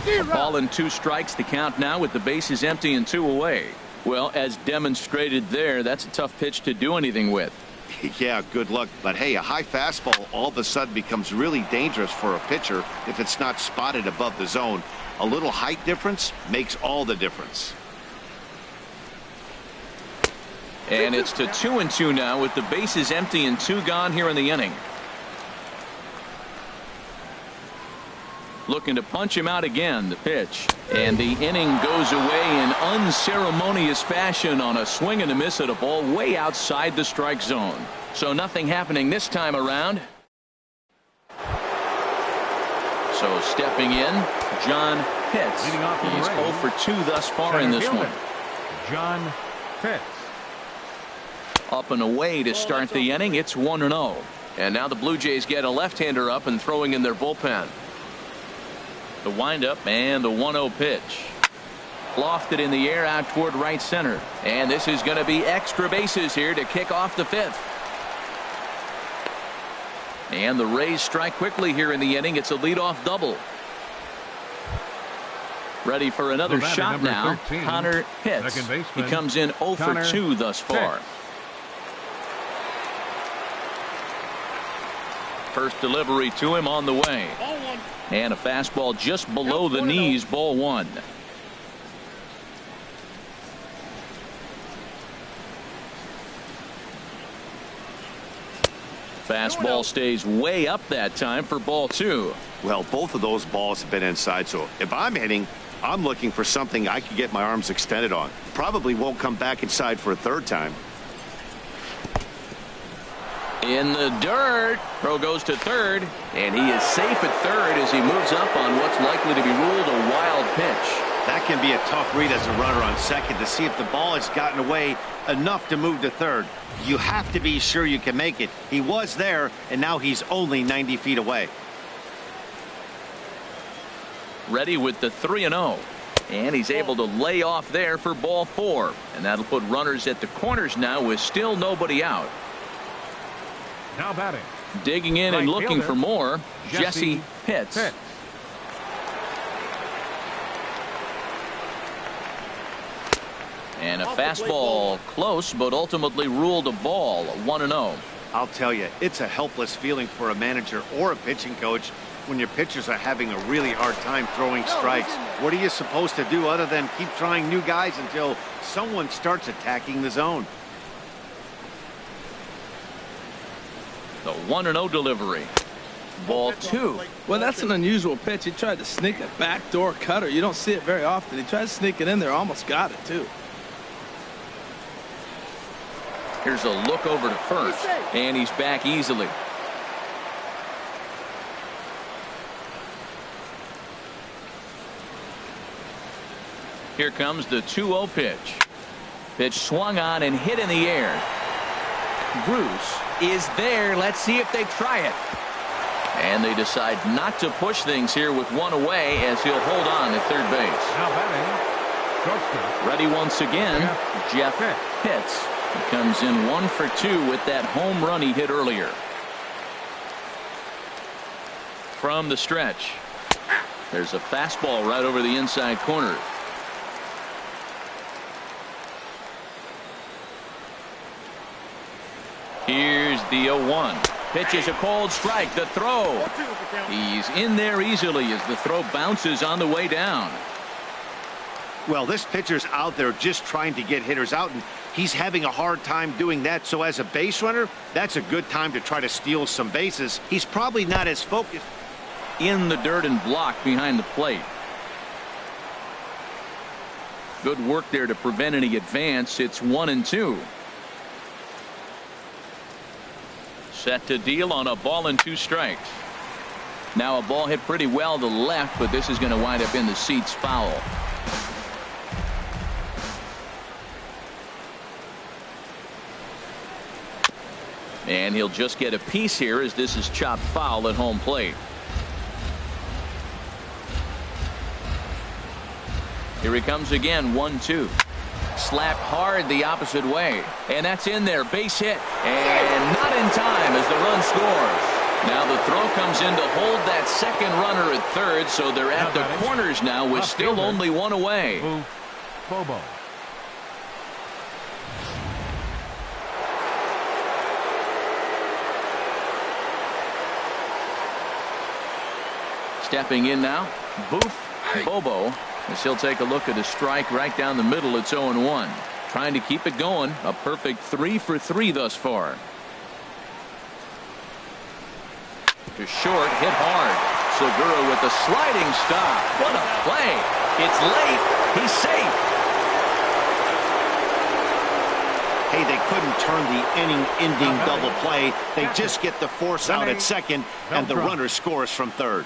A ball and 2 strikes the count now with the bases empty and 2 away. Well, as demonstrated there, that's a tough pitch to do anything with. Yeah, good luck. But hey, a high fastball all of a sudden becomes really dangerous for a pitcher if it's not spotted above the zone. A little height difference makes all the difference. And it's to 2-2 now with the bases empty and 2 gone here in the inning. Looking to punch him out again. The pitch. And the inning goes away in unceremonious fashion on a swing and a miss at a ball way outside the strike zone. So nothing happening this time around. So stepping in, John Pitts. Leading off for the He's Rays, 0 for 2 thus far center in this fielder, one. John Pitts. Up and away to start the inning. It's 1-0. And now the Blue Jays get a left-hander up and throwing in their bullpen. The windup and the 1-0 pitch. Lofted in the air out toward right center. And this is going to be extra bases here to kick off the 5th. And the Rays strike quickly here in the inning. It's a leadoff double. Ready for another shot now. 13, Connor Pitts. He comes in 0 for 2 thus far. Pitts. First delivery to him on the way. And a fastball just below the knees. Ball 1. Fastball stays way up that time for ball 2. Well, both of those balls have been inside, so if I'm hitting, I'm looking for something I can get my arms extended on. Probably won't come back inside for a 3rd time. In the dirt. Throw goes to 3rd, and he is safe at 3rd as he moves up on what's likely to be ruled a wild pitch. That can be a tough read as a runner on second to see if the ball has gotten away enough to move to 3rd. You have to be sure you can make it. He was there, and now he's only 90 feet away. Ready with the 3-0. And he's able to lay off there for ball 4. And that'll put runners at the corners now with still nobody out. Now batting. Digging in and Right looking fielder, for more. Jesse Pitts. Pitts. And a fastball close, but ultimately ruled a ball. 1-0. I'll tell you, it's a helpless feeling for a manager or a pitching coach when your pitchers are having a really hard time throwing strikes. What are you supposed to do other than keep trying new guys until someone starts attacking the zone? The 1-0 delivery. Ball 2. Well, that's an unusual pitch. He tried to sneak a backdoor cutter. You don't see it very often. He tried to sneak it in there. Almost got it, too. Here's a look over to first, and he's back easily. Here comes the 2-0 pitch. Pitch swung on and hit in the air. Bruce is there. Let's see if they try it. And they decide not to push things here with 1 away as he'll hold on at 3rd base. Now batting. Shortstop. Ready once again, Jeff Pitts. He comes in 1 for 2 with that home run he hit earlier. From the stretch, there's a fastball right over the inside corner. Here's the 0-1. Pitch is a cold strike. The throw. He's in there easily as the throw bounces on the way down. Well, this pitcher's out there just trying to get hitters out, and he's having a hard time doing that. So as a base runner, that's a good time to try to steal some bases. He's probably not as focused. In the dirt and blocked behind the plate. Good work there to prevent any advance. It's 1-2. Set to deal on a ball and 2 strikes. Now a ball hit pretty well to left, but this is going to wind up in the seats foul. And he'll just get a piece here as this is chopped foul at home plate. Here he comes again, 1-2. Slapped hard the opposite way. And that's in there. Base hit. And not in time as the run scores. Now the throw comes in to hold that second runner at third, so they're at the corners now with still only 1 away. Bobo. Stepping in now, Boof Bobo, as he'll take a look at a strike right down the middle. It's 0-1. Trying to keep it going. A perfect 3 for 3 thus far. To short, hit hard. Segura with the sliding stop. What a play. It's late. He's safe. Hey, they couldn't turn the inning-ending double play. They just get the force out at second, and the runner scores from third.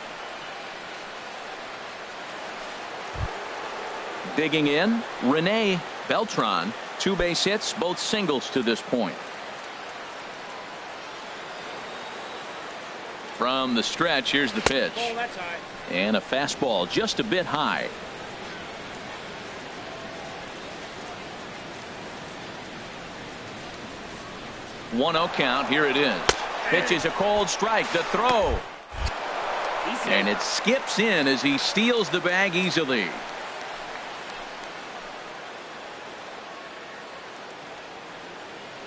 Digging in, Rene Beltran. 2 base hits, both singles to this point. From the stretch, here's the pitch. And a fastball just a bit high. One-0 count. Here it is. Pitch is a cold strike. The throw. And it skips in as he steals the bag easily.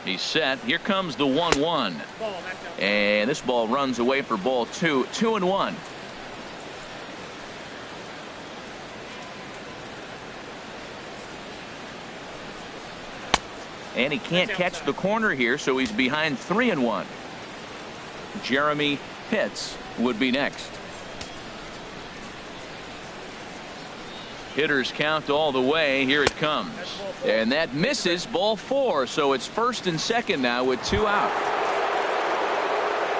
He's set. Here comes the 1-1. And this ball runs away for ball 2. 2-1. And he can't catch the corner here, so he's behind 3-1. Jeremy Pitts would be next. Hitters count all the way. Here it comes. And that misses, ball 4. So it's first and second now with 2 out.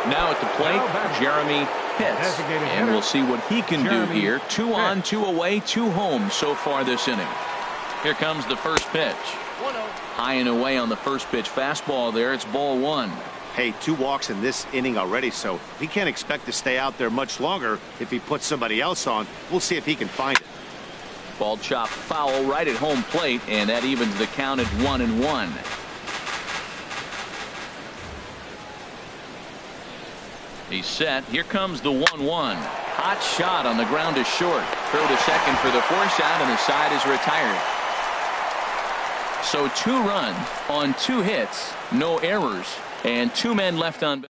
Now at the plate, Jeremy Pitts. And we'll see what he can do here. 2 on, 2 away, 2 home so far this inning. Here comes the first pitch. High and away on the first pitch. Fastball there. It's ball 1. Hey, 2 walks in this inning already, so he can't expect to stay out there much longer if he puts somebody else on. We'll see if he can find it. Ball chopped foul right at home plate, and that evens the count at 1-1. He's set. Here comes the 1-1. Hot shot on the ground to short. Throw to second for the force out, and the side is retired. So 2 runs on 2 hits, no errors, and 2 men left on base.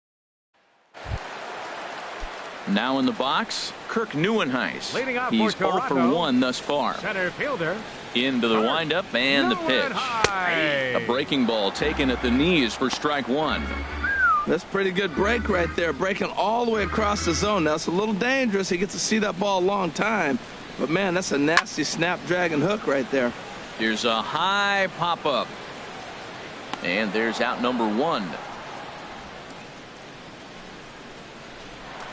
Now in the box, Kirk Neuenhuis. He's 0 for 1 thus far. Center fielder. Into the windup and the pitch. A breaking ball taken at the knees for strike 1. That's pretty good break right there, breaking all the way across the zone. Now it's a little dangerous. He gets to see that ball a long time, but man, that's a nasty snapdragon hook right there. Here's a high pop up, and there's out number 1.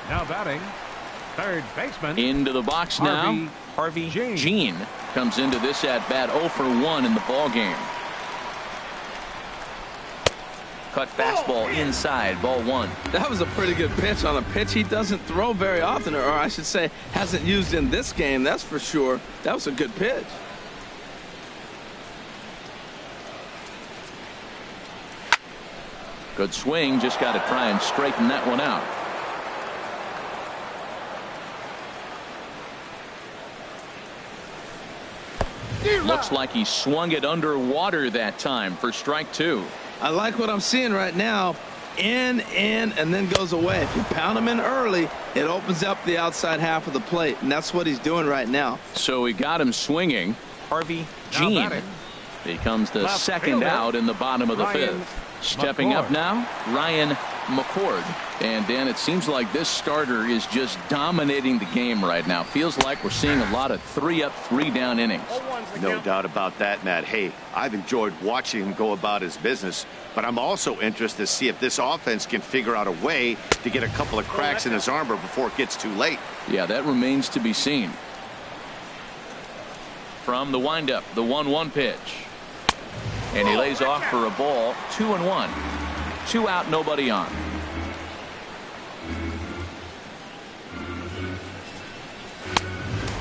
Now batting, third baseman. Into the box now. Harvey Jean comes into this at bat 0 for 1 in the ball game. Cut fastball inside, ball 1. That was a pretty good pitch on a pitch he doesn't throw very often, or I should say hasn't used in this game, that's for sure. That was a good pitch. Good swing, just got to try and straighten that one out. Looks like he swung it underwater that time for strike 2. I like what I'm seeing right now. In, and then goes away. If you pound him in early, it opens up the outside half of the plate, and that's what he's doing right now. So he got him swinging, Harvey Now Jean batting, becomes the left second fielder, out in the bottom of the Ryan fifth. Stepping up McCord. now, Ryan McCord. And Dan, it seems like this starter is just dominating the game right now. Feels like we're seeing a lot of 3-up, 3-down innings. No doubt about that, Matt. Hey, I've enjoyed watching him go about his business, but I'm also interested to see if this offense can figure out a way to get a couple of cracks in his armor before it gets too late. Yeah, that remains to be seen. From the windup, the 1-1 pitch. And he lays off for a ball. 2-1. 2 out, nobody on.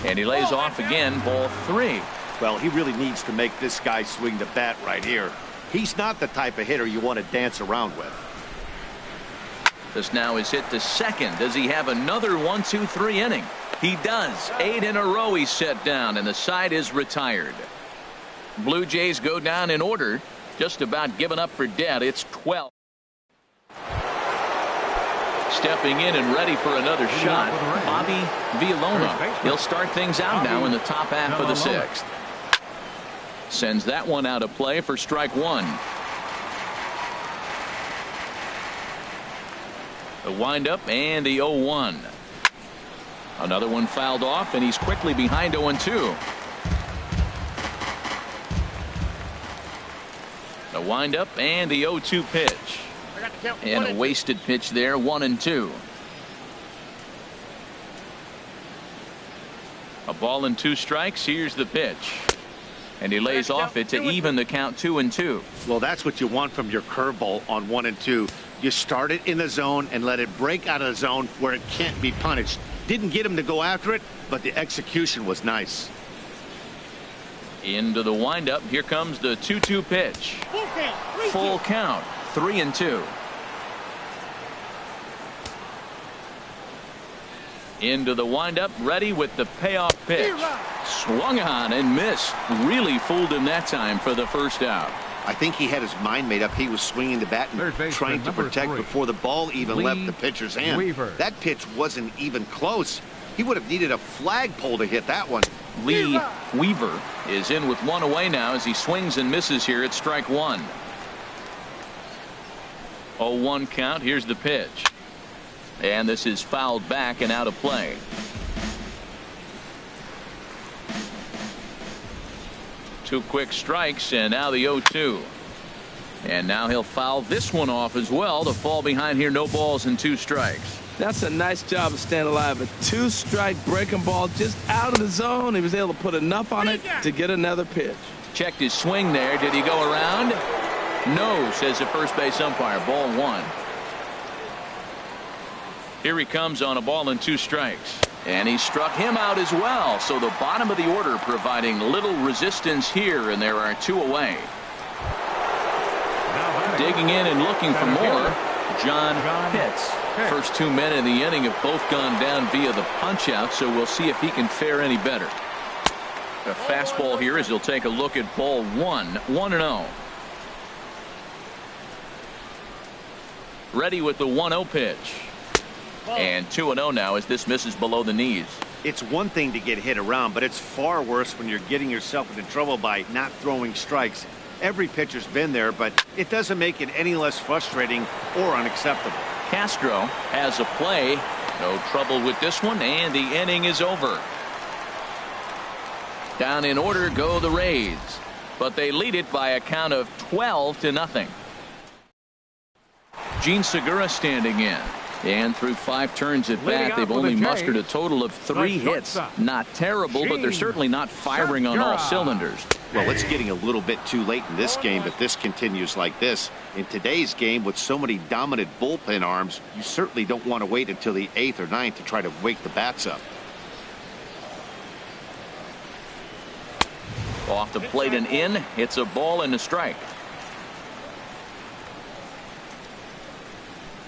And he lays off again, ball 3. Well, he really needs to make this guy swing the bat right here. He's not the type of hitter you want to dance around with. This now is hit to second. Does he have another 1-2-3 inning? He does. 8 in a row he's set down, and the side is retired. Blue Jays go down in order, just about given up for dead. It's 12. Stepping in and ready for another shot, Bobby Villalona. He'll start things out now in the top half of the 6th. Sends that one out of play for strike 1. The windup and the 0-1. Another one fouled off, and he's quickly behind 0-2. The windup and the 0-2 pitch. And a wasted pitch there, 1-2. A ball and 2 strikes. Here's the pitch. And he lays off it to even the count, 2-2. Well, that's what you want from your curveball on 1 and 2. You start it in the zone and let it break out of the zone where it can't be punished. Didn't get him to go after it, but the execution was nice. Into the windup. Here comes the 2-2 pitch. Full count. 3-2. Into the windup, ready with the payoff pitch. Swung on and missed. Really fooled him that time for the first out. I think he had his mind made up. He was swinging the bat and trying to protect before the ball even left the pitcher's hand. That pitch wasn't even close. He would have needed a flagpole to hit that one. Lee Weaver is in with 1 away now as he swings and misses here at strike 1. 0-1 count. Here's the pitch. And this is fouled back and out of play. Two quick strikes, and now the 0-2. And now he'll foul this one off as well to fall behind here. No balls and 2 strikes. That's a nice job of staying alive. A 2-strike breaking ball just out of the zone. He was able to put enough on it to get another pitch. Checked his swing there. Did he go around? No, says the first base umpire. Ball 1. Here he comes on a ball and 2 strikes. And he struck him out as well. So the bottom of the order providing little resistance here, and there are 2 away. Digging in and looking for more, John Pitts. First 2 men in the inning have both gone down via the punch out, so we'll see if he can fare any better. A fastball here as he'll take a look at ball 1. 1-0. Ready with the 1-0 pitch. And 2-0 now as this misses below the knees. It's one thing to get hit around, but it's far worse when you're getting yourself into trouble by not throwing strikes. Every pitcher's been there, but it doesn't make it any less frustrating or unacceptable. Castro has a play. No trouble with this one, and the inning is over. Down in order go the Rays, but they lead it by a count of 12-0. Gene Segura standing in. And through 5 turns at bat, they've only mustered a total of 3 hits. Not terrible, but they're certainly not firing on all cylinders. Well, it's getting a little bit too late in this game if this continues like this. In today's game, with so many dominant bullpen arms, you certainly don't want to wait until the 8th or 9th to try to wake the bats up. Off the plate and in. It's a ball and a strike.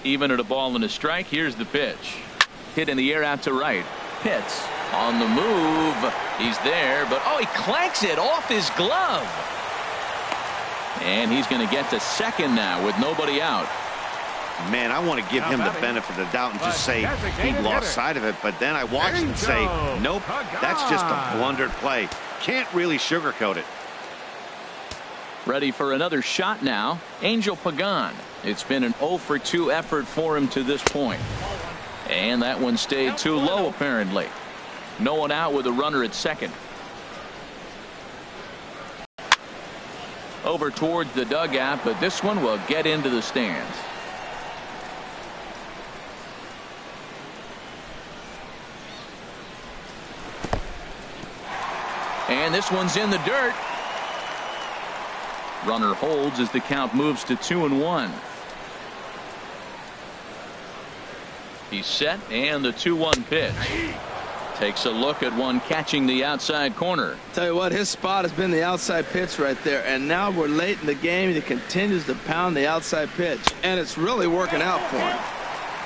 Even at a ball and a strike. Here's the pitch. Hit in the air out to right. Pitts on the move. He's there, but he clanks it off his glove. And he's going to get to second now with nobody out. Man, I want to give him the benefit of the doubt and just say he lost sight of it, but then I watched him say, nope, that's just a blundered play. Can't really sugarcoat it. Ready for another shot now. Angel Pagan. It's been an 0 for 2 effort for him to this point. And that one stayed too low apparently. No one out with a runner at second. Over towards the dugout, but this one will get into the stands. And this one's in the dirt. Runner holds as the count moves to 2-1. He's set, and the 2-1 pitch. Takes a look at one catching the outside corner. Tell you what, his spot has been the outside pitch right there, and now we're late in the game. He continues to pound the outside pitch, and it's really working out for him.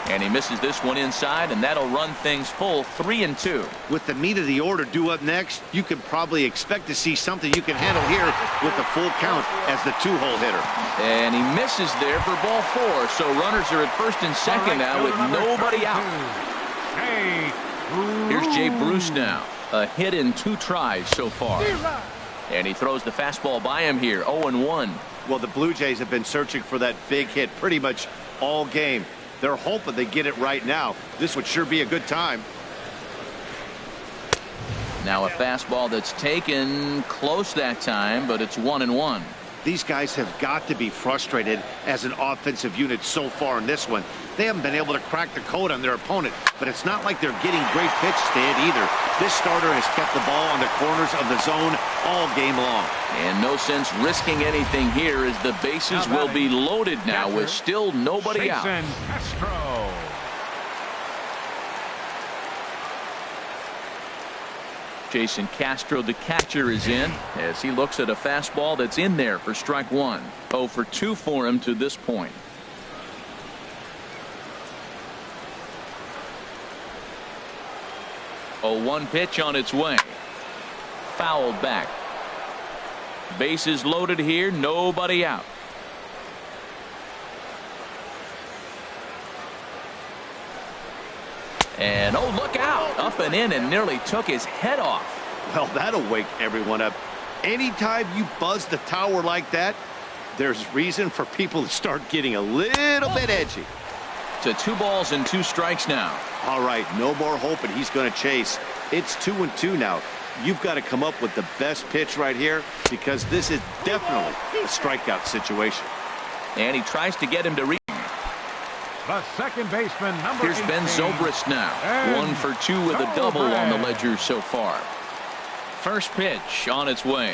And he misses this one inside, and that'll run things full 3-2. With the meat of the order due up next, you can probably expect to see something you can handle here with the full count as the 2-hole hitter. And he misses there for ball 4, so runners are at first and second now with nobody out. Here's Jay Bruce now. A hit in 2 tries so far. And he throws the fastball by him here, 0-1. Well, the Blue Jays have been searching for that big hit pretty much all game. They're hoping they get it right now. This would sure be a good time. Now a fastball that's taken close that time, but it's 1-1. These guys have got to be frustrated as an offensive unit so far in this one. They haven't been able to crack the code on their opponent, but it's not like they're getting great pitches to hit either. This starter has kept the ball on the corners of the zone all game long. And no sense risking anything here as the bases will be loaded now with still nobody out. Castro. Jason Castro, the catcher, is in as he looks at a fastball that's in there for strike 1. 0 for 2 for him to this point. A 1 pitch on its way. Fouled back. Bases loaded here, nobody out. And oh, look out, up and in, and nearly took his head off. Well, that'll wake everyone up. Anytime you buzz the tower like that, there's reason for people to start getting a little bit edgy. To 2 balls and 2 strikes now. All right, no more hoping he's going to chase. It's 2-2 now. You've got to come up with the best pitch right here because this is definitely a strikeout situation. And he tries to get him to reach. The second baseman, number Here's 18. Ben Zobrist now. And 1 for 2 with a double on the ledger so far. First pitch on its way.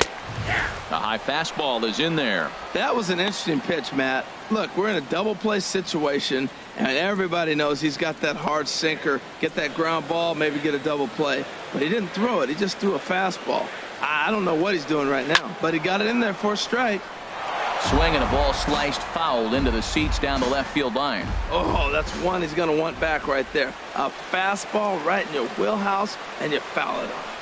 A high fastball is in there. That was an interesting pitch, Matt. Look, we're in a double play situation, and everybody knows he's got that hard sinker. Get that ground ball, maybe get a double play. But he didn't throw it. He just threw a fastball. I don't know what he's doing right now, but he got it in there for a strike. Swing and a ball sliced foul into the seats down the left field line. Oh, that's one he's going to want back right there. A fastball right in your wheelhouse, and you foul it off.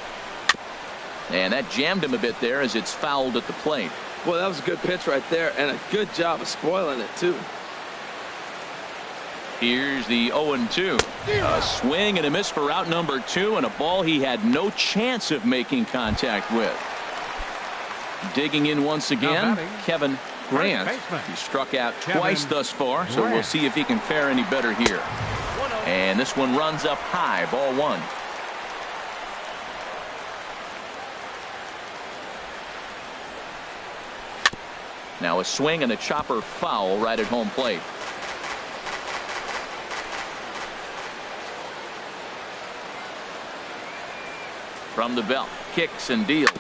And that jammed him a bit there as it's fouled at the plate. Boy, that was a good pitch right there, and a good job of spoiling it, too. Here's the 0-2. A swing and a miss for out number 2, and a ball he had no chance of making contact with. Digging in once again, Kevin Grant. He struck out twice thus far, so we'll see if he can fare any better here. And this one runs up high, ball 1. Now a swing and a chopper foul right at home plate. From the belt, kicks and deals.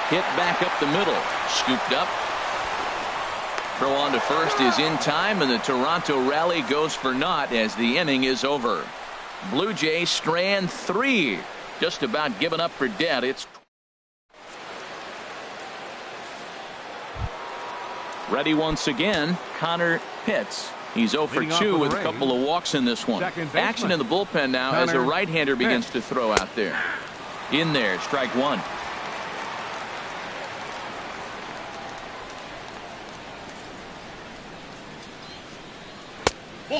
Hit back up the middle, scooped up. Throw on to first is in time, and the Toronto rally goes for naught as the inning is over. Blue Jays strand 3, just about given up for dead. It's ready once again, Connor Pitts. He's 0 for 2 with a couple of walks in this one. Action in the bullpen now as a right-hander begins to throw out there. In there, strike 1.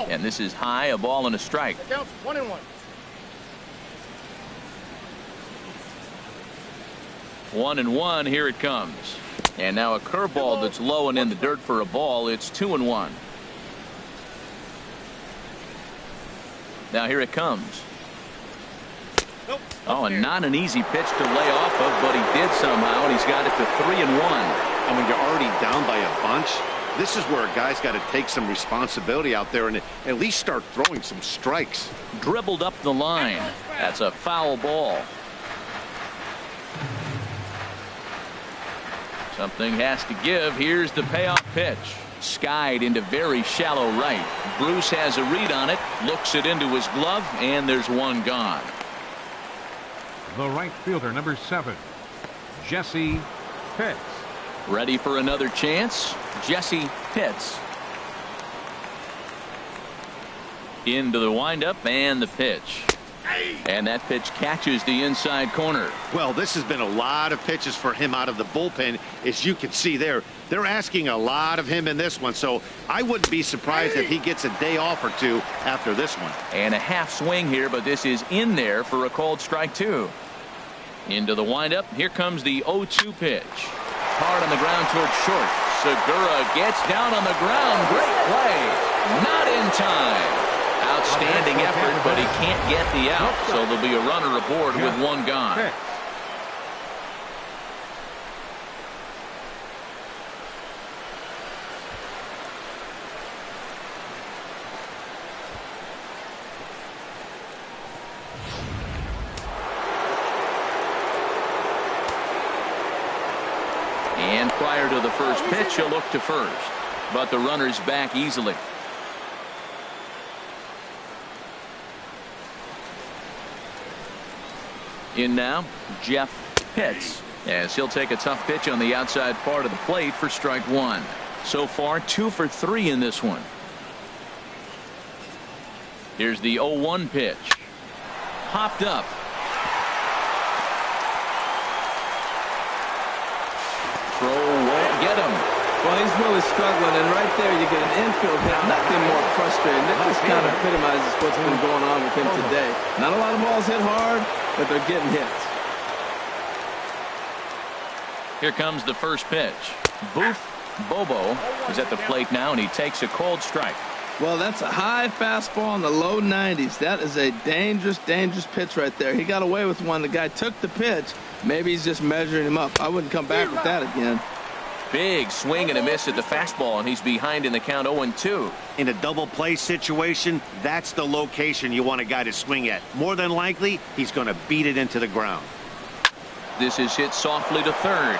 And this is high, a ball and a strike. It counts 1-1. 1-1. Here it comes. And now a curveball that's low and in the dirt for a ball. It's 2-1. Now here it comes. Oh, and not an easy pitch to lay off of, but he did somehow, and he's got it to 3-1. And when you're already down by a bunch, this is where a guy's got to take some responsibility out there and at least start throwing some strikes. Dribbled up the line. That's a foul ball. Something has to give. Here's the payoff pitch. Skied into very shallow right. Bruce has a read on it, looks it into his glove, and there's one gone. The right fielder, number 7, Jesse Pitts. Ready for another chance. Jesse Pitts. Into the windup and the pitch. And that pitch catches the inside corner. Well, this has been a lot of pitches for him out of the bullpen. As you can see there, they're asking a lot of him in this one. So I wouldn't be surprised if he gets a day off or two after this one. And a half swing here, but this is in there for a called strike 2. Into the windup. Here comes the 0-2 pitch. Hard on the ground towards short. Segura gets down on the ground. Great play. Not in time. Outstanding effort, but he can't get the out. So there'll be a runner aboard with one gone. And prior to the first pitch, he'll look to first. But the runner's back easily. In now, Jeff Pitts, as he'll take a tough pitch on the outside part of the plate for strike 1. So far, 2 for 3 in this one. Here's the 0-1 pitch. Popped up. Throw won't get him. Well, he's really struggling, and right there you get an infield hit. Nothing more frustrating. That just kind of epitomizes what's been going on with him today. Not a lot of balls hit hard, but they're getting hits. Here comes the first pitch. Boof Bobo is at the plate now, and he takes a called strike. Well, that's a high fastball in the low 90s. That is a dangerous, dangerous pitch right there. He got away with one. The guy took the pitch. Maybe he's just measuring him up. I wouldn't come back with that again. Big swing and a miss at the fastball, and he's behind in the count 0-2. In a double play situation, that's the location you want a guy to swing at. More than likely, he's going to beat it into the ground. This is hit softly to third.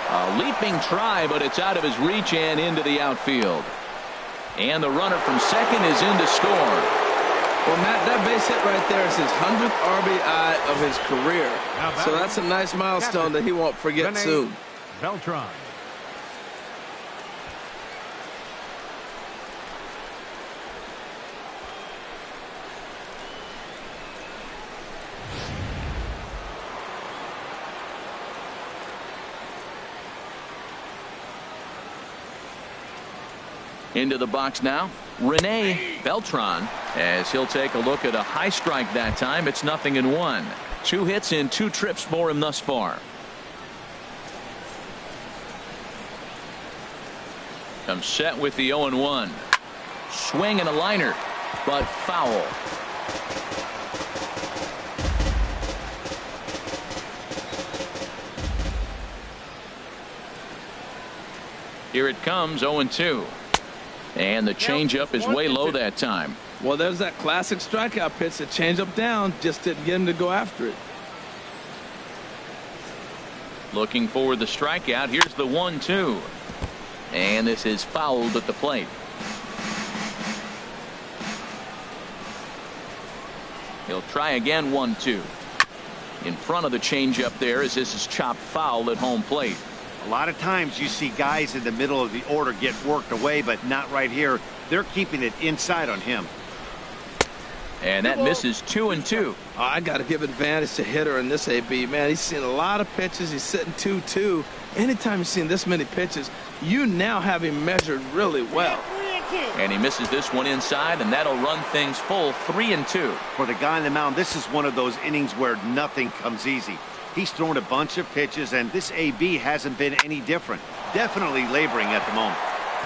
A leaping try, but it's out of his reach and into the outfield. And the runner from second is in to score. Well, Matt, that base hit right there is his 100th RBI of his career. So that's a nice milestone that he won't forget soon. Beltran. Into the box now, Rene Beltran, as he'll take a look at a high strike that time. It's 0-1. 2 hits in 2 trips for him thus far. Comes set with the 0-1. Swing and a liner, but foul. Here it comes, 0-2. And the changeup is way low that time. Well, there's that classic strikeout pitch. The changeup down just didn't get him to go after it. Looking for the strikeout. Here's the 1-2. And this is fouled at the plate. He'll try again, 1-2. In front of the changeup there, as this is chopped foul at home plate. A lot of times you see guys in the middle of the order get worked away, but not right here. They're keeping it inside on him. And that misses 2-2. Oh, I got to give advantage to hitter in this AB. Man, he's seen a lot of pitches. He's sitting 2-2. Anytime you've seen this many pitches, you now have him measured really well. And he misses this one inside, and that'll run things full 3-2. For the guy on the mound, this is one of those innings where nothing comes easy. He's thrown a bunch of pitches, and this AB hasn't been any different. Definitely laboring at the moment.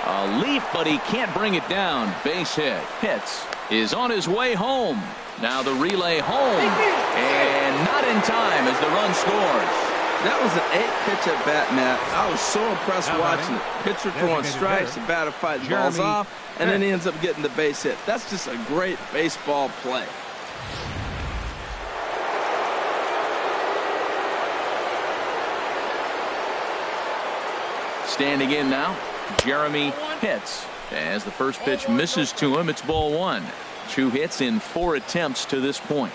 A leap, but he can't bring it down. Base hit. Pitts is on his way home. Now the relay home. And not in time as the run scores. That was an 8-pitch at bat, Matt. I was so impressed watching it. Pitcher throwing strikes, the batter fighting balls off, and then he ends up getting the base hit. That's just a great baseball play. Standing in now, Jeremy Pitts. As the first pitch misses to him, it's ball 1. 2 hits in 4 attempts to this point.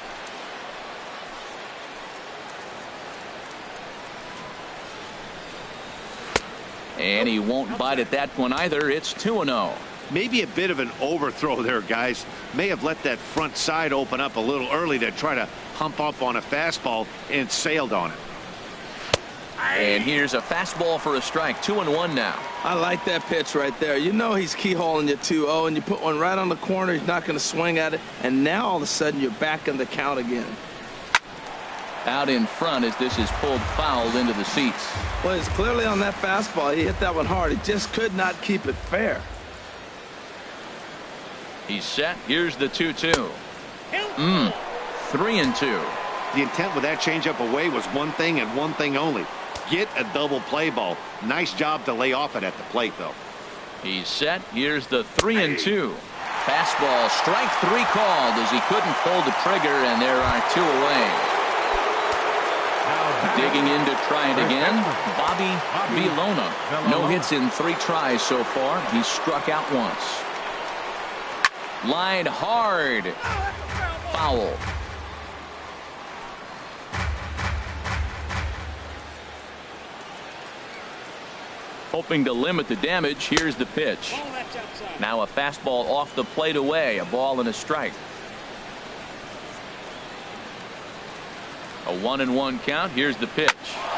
And he won't bite at that one either. It's 2-0. Maybe a bit of an overthrow there, guys. May have let that front side open up a little early to try to hump up on a fastball and sailed on it. And here's a fastball for a strike. 2-1 now. I like that pitch right there. You know he's keyholing you 2-0, and you put one right on the corner. He's not going to swing at it. And now all of a sudden you're back in the count again. Out in front as this is pulled foul into the seats. Well, it's clearly on that fastball. He hit that one hard. He just could not keep it fair. He's set. Here's the 2-2. 3-2. The intent with that changeup away was one thing and one thing only. Get a double play ball. Nice job to lay off it at the plate, though. He's set. Here's the 3-2. Fastball, strike 3 called as he couldn't pull the trigger, and there are 2 away. Digging in to try it again, Bobby Villona. No hits in 3 tries so far. He struck out once. Line hard. Foul. Hoping to limit the damage. Here's the pitch. Now a fastball off the plate away. A ball and a strike. A 1-1 count. Here's the pitch.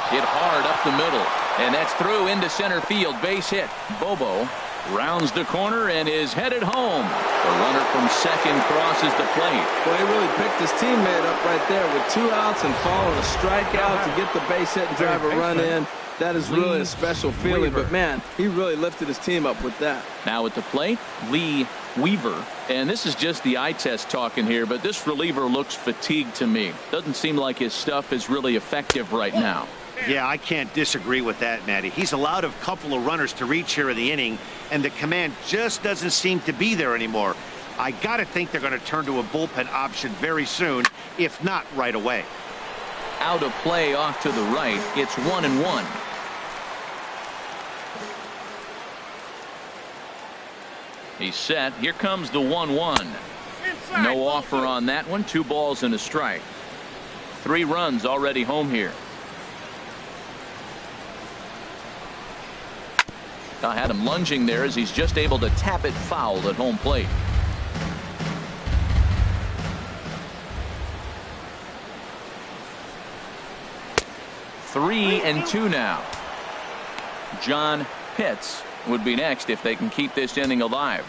Hit hard up the middle. And that's through into center field. Base hit. Bobo rounds the corner and is headed home. The runner from second crosses the plate. Well, he really picked his teammate up right there with 2 outs and following a strikeout to get the base hit and drive a run in. That is really a special feeling. But, man, he really lifted his team up with that. Now at the plate, Lee Weaver. And this is just the eye test talking here, but this reliever looks fatigued to me. Doesn't seem like his stuff is really effective right now. Yeah, I can't disagree with that, Matty. He's allowed a couple of runners to reach here in the inning, and the command just doesn't seem to be there anymore. I got to think they're going to turn to a bullpen option very soon, if not right away. Out of play off to the right. It's 1-1. He's set. Here comes the 1-1. No offer on that one. 2 balls and a strike. 3 runs already home here. I had him lunging there as he's just able to tap it foul at home plate. Three and 2 now. John Pitts would be next if they can keep this inning alive.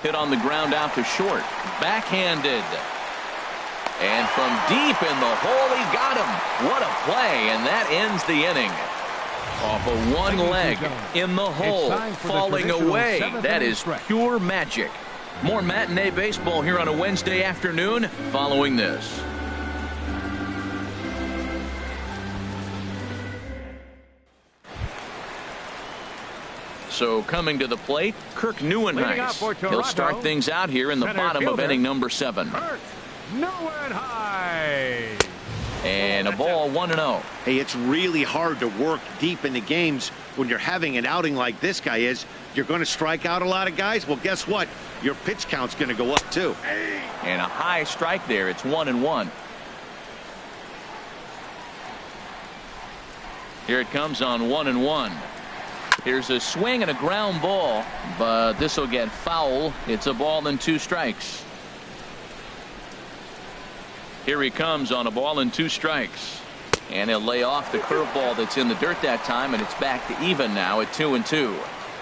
Hit on the ground out to short. Backhanded. And from deep in the hole, he got him. What a play, and that ends the inning. Off of one leg in the hole, falling away. That is pure magic. More matinee baseball here on a Wednesday afternoon following this. So coming to the plate, Kirk Nieuwenhuis. He'll start things out here in the bottom of inning number 7. Kirk Nieuwenhuis. And a ball, 1-0. Hey, it's really hard to work deep into games when you're having an outing like this guy is. You're going to strike out a lot of guys. Well, guess what? Your pitch count's going to go up too. And a high strike there. It's 1-1. Here it comes on 1-1. Here's a swing and a ground ball, but this will get foul. It's a ball and 2 strikes. Here he comes on a ball and 2 strikes. And he'll lay off the curveball that's in the dirt that time, and it's back to even now at 2-2.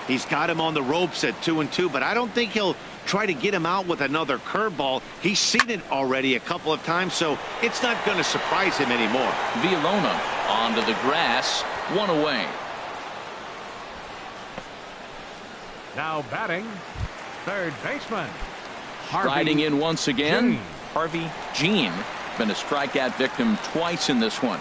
He's got him on the ropes at 2-2, but I don't think he'll try to get him out with another curveball. He's seen it already a couple of times, so it's not going to surprise him anymore. Villalona onto the grass, 1 away. Now batting, third baseman. Striding in once again, Jean. Harvey Jean. Been a strikeout victim twice in this one.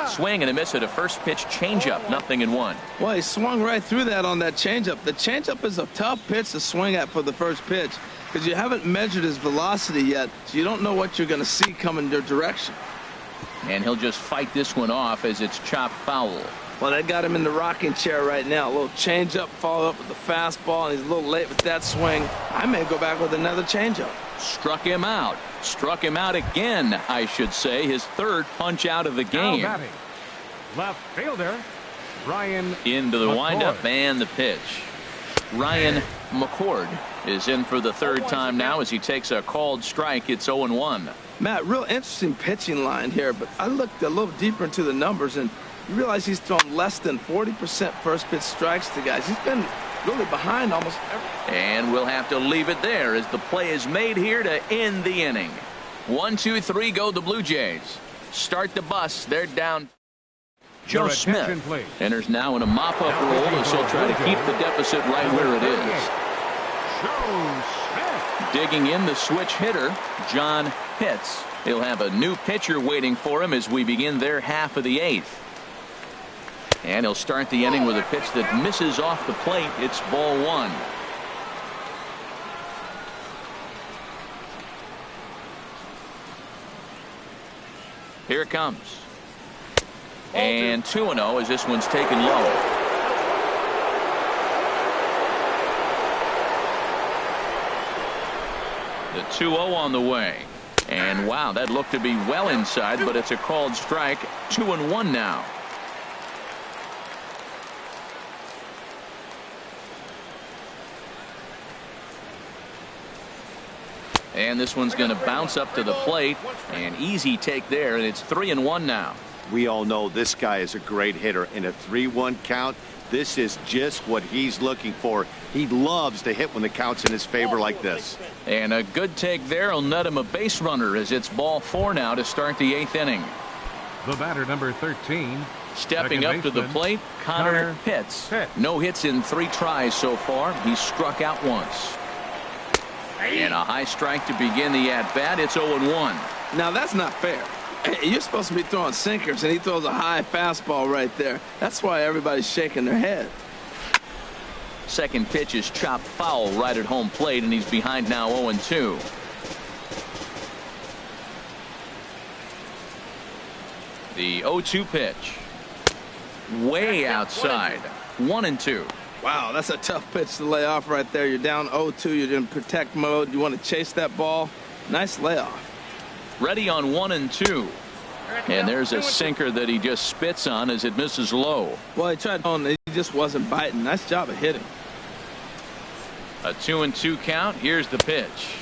Swing and a miss at a first pitch changeup, 0-1. Well, he swung right through that on that changeup. The changeup is a tough pitch to swing at for the first pitch because you haven't measured his velocity yet, so you don't know what you're going to see coming your direction. And he'll just fight this one off as it's chopped foul. Well, they got him in the rocking chair right now. A little changeup, followed up with the fastball, and he's a little late with that swing. I may go back with another changeup. Struck him out. Struck him out again, I should say. His third punch out of the Now game. batting, left fielder, Ryan Into the McCord. windup and the pitch. Ryan McCord is in for the third time now as he takes a called strike. It's 0-1. Matt, real interesting pitching line here, but I looked a little deeper into the numbers, and you realize he's thrown less than 40% first pitch strikes to guys. He's been really behind almost every. And we'll have to leave it there as the play is made here to end the inning. 1, 2, 3 go the Blue Jays. Start the bus. They're down. Joe Your Smith attention, please. enters now in a mop-up Now role pitching as for he'll try to Blue keep Jays. the deficit right where it is. Joe Smith. Digging in the switch hitter, John Pitts. He'll have a new pitcher waiting for him as we begin their half of the 8th. And he'll start the inning with a pitch that misses off the plate. It's ball 1. Here it comes. And 2-0 as this one's taken low. The 2-0 on the way. And wow, that looked to be well inside, but it's a called strike. 2-1 now. And this one's going to bounce up to the plate. An easy take there, and it's 3-1 now. We all know this guy is a great hitter. In a 3-1 count, this is just what he's looking for. He loves to hit when the count's in his favor like this. And a good take there will net him a base runner as it's ball 4 now to start the 8th inning. The batter, number 13. Stepping second up to the baseman, plate, Connor Connor Pitts. Pitts. No hits in 3 tries so far. He's struck out once. And a high strike to begin the at-bat. It's 0-1. Now, that's not fair. You're supposed to be throwing sinkers, and he throws a high fastball right there. That's why everybody's shaking their head. Second pitch is chopped foul right at home plate, and he's behind now 0-2. The 0-2 pitch. Way outside. 1-2. Wow, that's a tough pitch to lay off right there. You're down 0-2. You're in protect mode. You want to chase that ball. Nice layoff. Ready on 1-2. And there's a sinker that he just spits on as it misses low. Well, he tried on. He just wasn't biting. Nice job of hitting. A 2-2 count. Here's the pitch.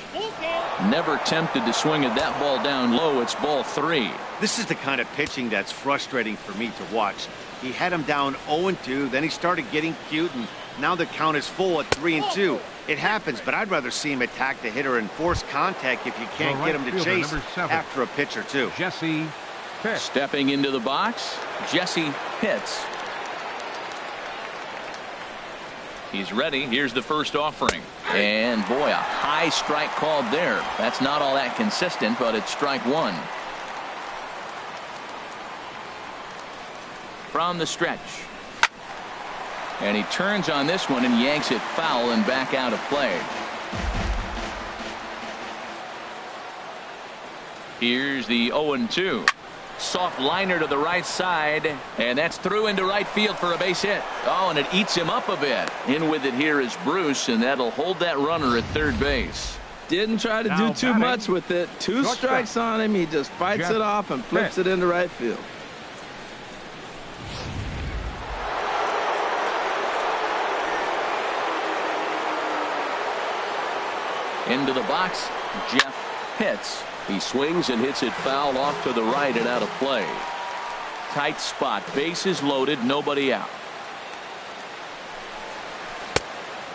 Never tempted to swing at that ball down low. It's ball 3. This is the kind of pitching that's frustrating for me to watch. He had him down 0-2, then he started getting cute, and now the count is full at 3-2. It happens, but I'd rather see him attack the hitter and force contact if you can't The get right him to fielder, chase number 7. after a pitch or two. Jesse Pitts. Stepping into the box, Jesse Pitts. He's ready. Here's the first offering. And boy, a high strike called there. That's not all that consistent, but it's strike 1. From the stretch. And he turns on this one and yanks it foul and back out of play. Here's the 0-2. Soft liner to the right side, and that's through into right field for a base hit. Oh, and it eats him up a bit. In with it here is Bruce, and that'll hold that runner at third base. Didn't try to Now do too batting. much with it. 2 Shortstop. strikes on him. He just fights Jeff it off and flips Pitts. it into right field. Into the box, Jeff Pitts. He swings and hits it foul off to the right and out of play. Tight spot, bases loaded, nobody out.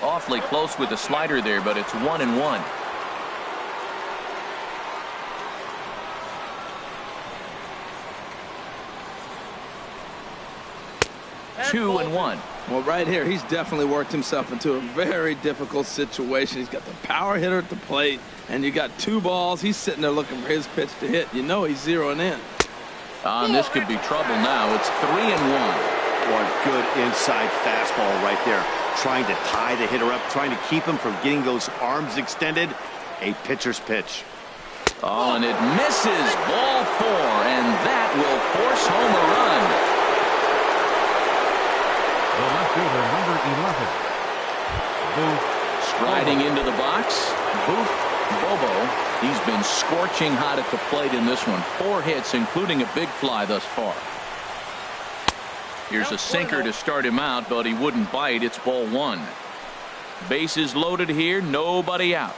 awfully close with the slider there, but it's 1-1. Two and one. Well, right here, he's definitely worked himself into a very difficult situation. He's got the power hitter at the plate, and you got 2 balls. He's sitting there looking for his pitch to hit. You know he's zeroing in. And this could be trouble now. It's 3-1. One good inside fastball right there. Trying to tie the hitter up, trying to keep him from getting those arms extended. A pitcher's pitch. Oh, and it misses. Ball 4, and that will force home a run. The left fielder, number 11. Booth. Striding into the box, Booth Bobo. He's been scorching hot at the plate in this one. 4 hits, including a big fly thus far. Here's a sinker to start him out, but he wouldn't bite. It's ball 1. Bases loaded here, nobody out.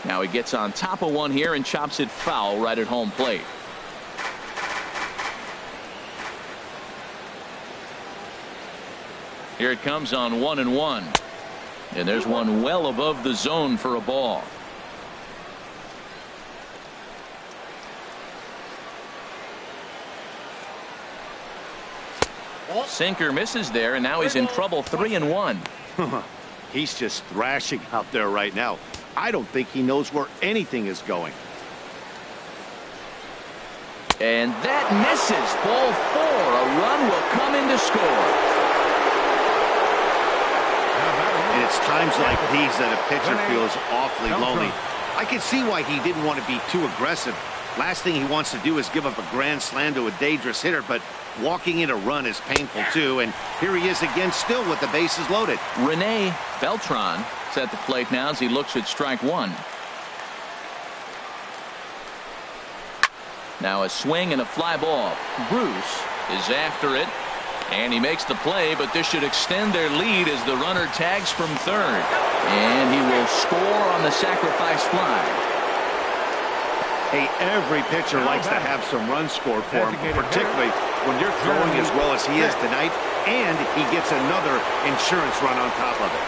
Now he gets on top of one here and chops it foul right at home plate. Here it comes on 1-1. And there's one well above the zone for a ball. Sinker misses there, and now he's in trouble. 3-1. He's just thrashing out there right now. I don't think he knows where anything is going. And that misses. Ball 4. A run will come in to score. And it's times like these that a pitcher feels awfully lonely. I can see why he didn't want to be too aggressive. Last thing he wants to do is give up a grand slam to a dangerous hitter, but walking in a run is painful too. And here he is again, still with the bases loaded. Rene Beltran is at the plate now as he looks at strike 1. Now a swing and a fly ball. Bruce is after it, and he makes the play, but this should extend their lead as the runner tags from third. And he will score on the sacrifice fly. Hey, every pitcher likes to have some runs scored for him, particularly when you're throwing as well as he is tonight, and he gets another insurance run on top of it.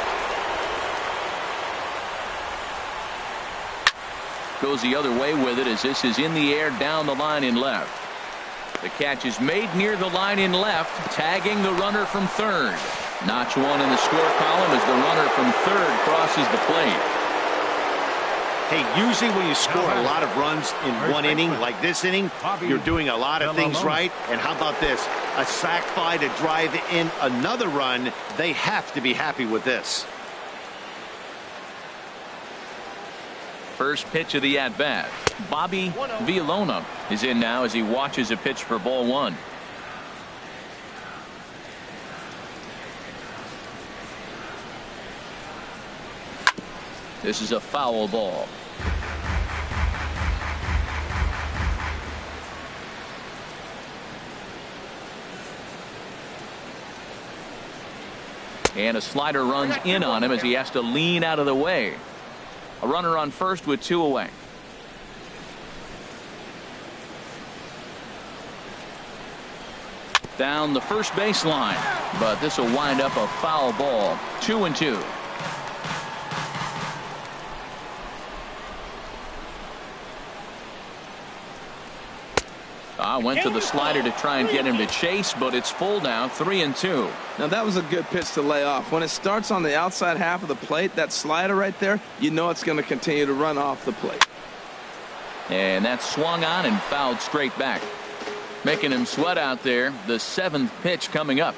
Goes the other way with it as this is in the air down the line in left. The catch is made near the line in left, tagging the runner from third. Notch 1 in the score column as the runner from third crosses the plate. Hey, usually when you score a lot of runs in one inning, like this inning, you're doing a lot of things right. And how about this? A sac fly to drive in another run. They have to be happy with this. First pitch of the at-bat. Bobby Villalona is in now as he watches a pitch for ball 1. This is a foul ball. And a slider runs in on him as he has to lean out of the way. A runner on first with 2 away. Down the first baseline, but this will wind up a foul ball. 2-2. Went to the slider to try and get him to chase, but it's full now. 3-2. Now that was a good pitch to lay off. When it starts on the outside half of the plate, that slider right there, you know it's going to continue to run off the plate. And that swung on and fouled straight back, making him sweat out there. The 7th pitch coming up.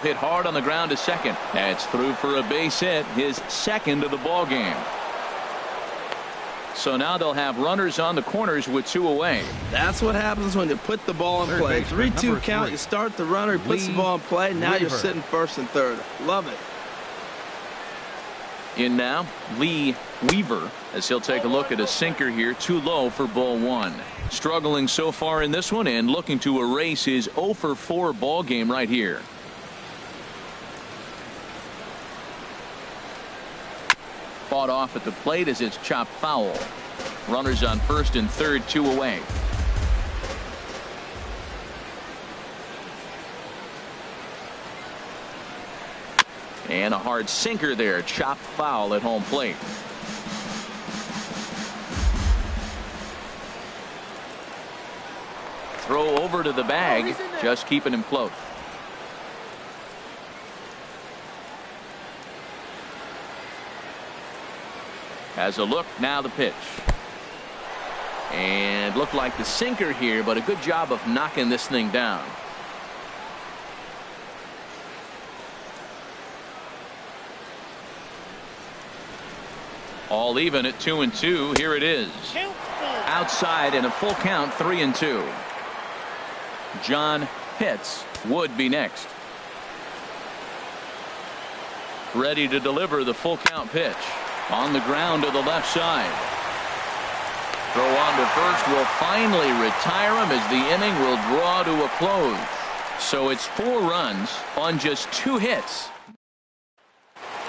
Hit hard on the ground to second. That's through for a base hit, his 2nd of the ball game. So now they'll have runners on the corners with 2 away. That's what happens when you put the ball in play. 3-2 count. You start the runner, puts the ball in play. Now you're sitting first and third. Love it. In now, Lee Weaver, as he'll take a look at a sinker here, too low for ball 1. Struggling so far in this one and looking to erase his 0-for-4 ball game right here. Fought off at the plate as it's chopped foul. Runners on first and third, 2 away. And a hard sinker there. Chopped foul at home plate. Throw over to the bag, just keeping him close. Has a look, now the pitch. And looked like the sinker here, but a good job of knocking this thing down. All even at 2-2. Here it is. Outside in a full count, 3-2. John Pitts would be next. Ready to deliver the full count pitch. On the ground to the left side. Throw on to first will finally retire him as the inning will draw to a close. So it's 4 runs on just 2 hits.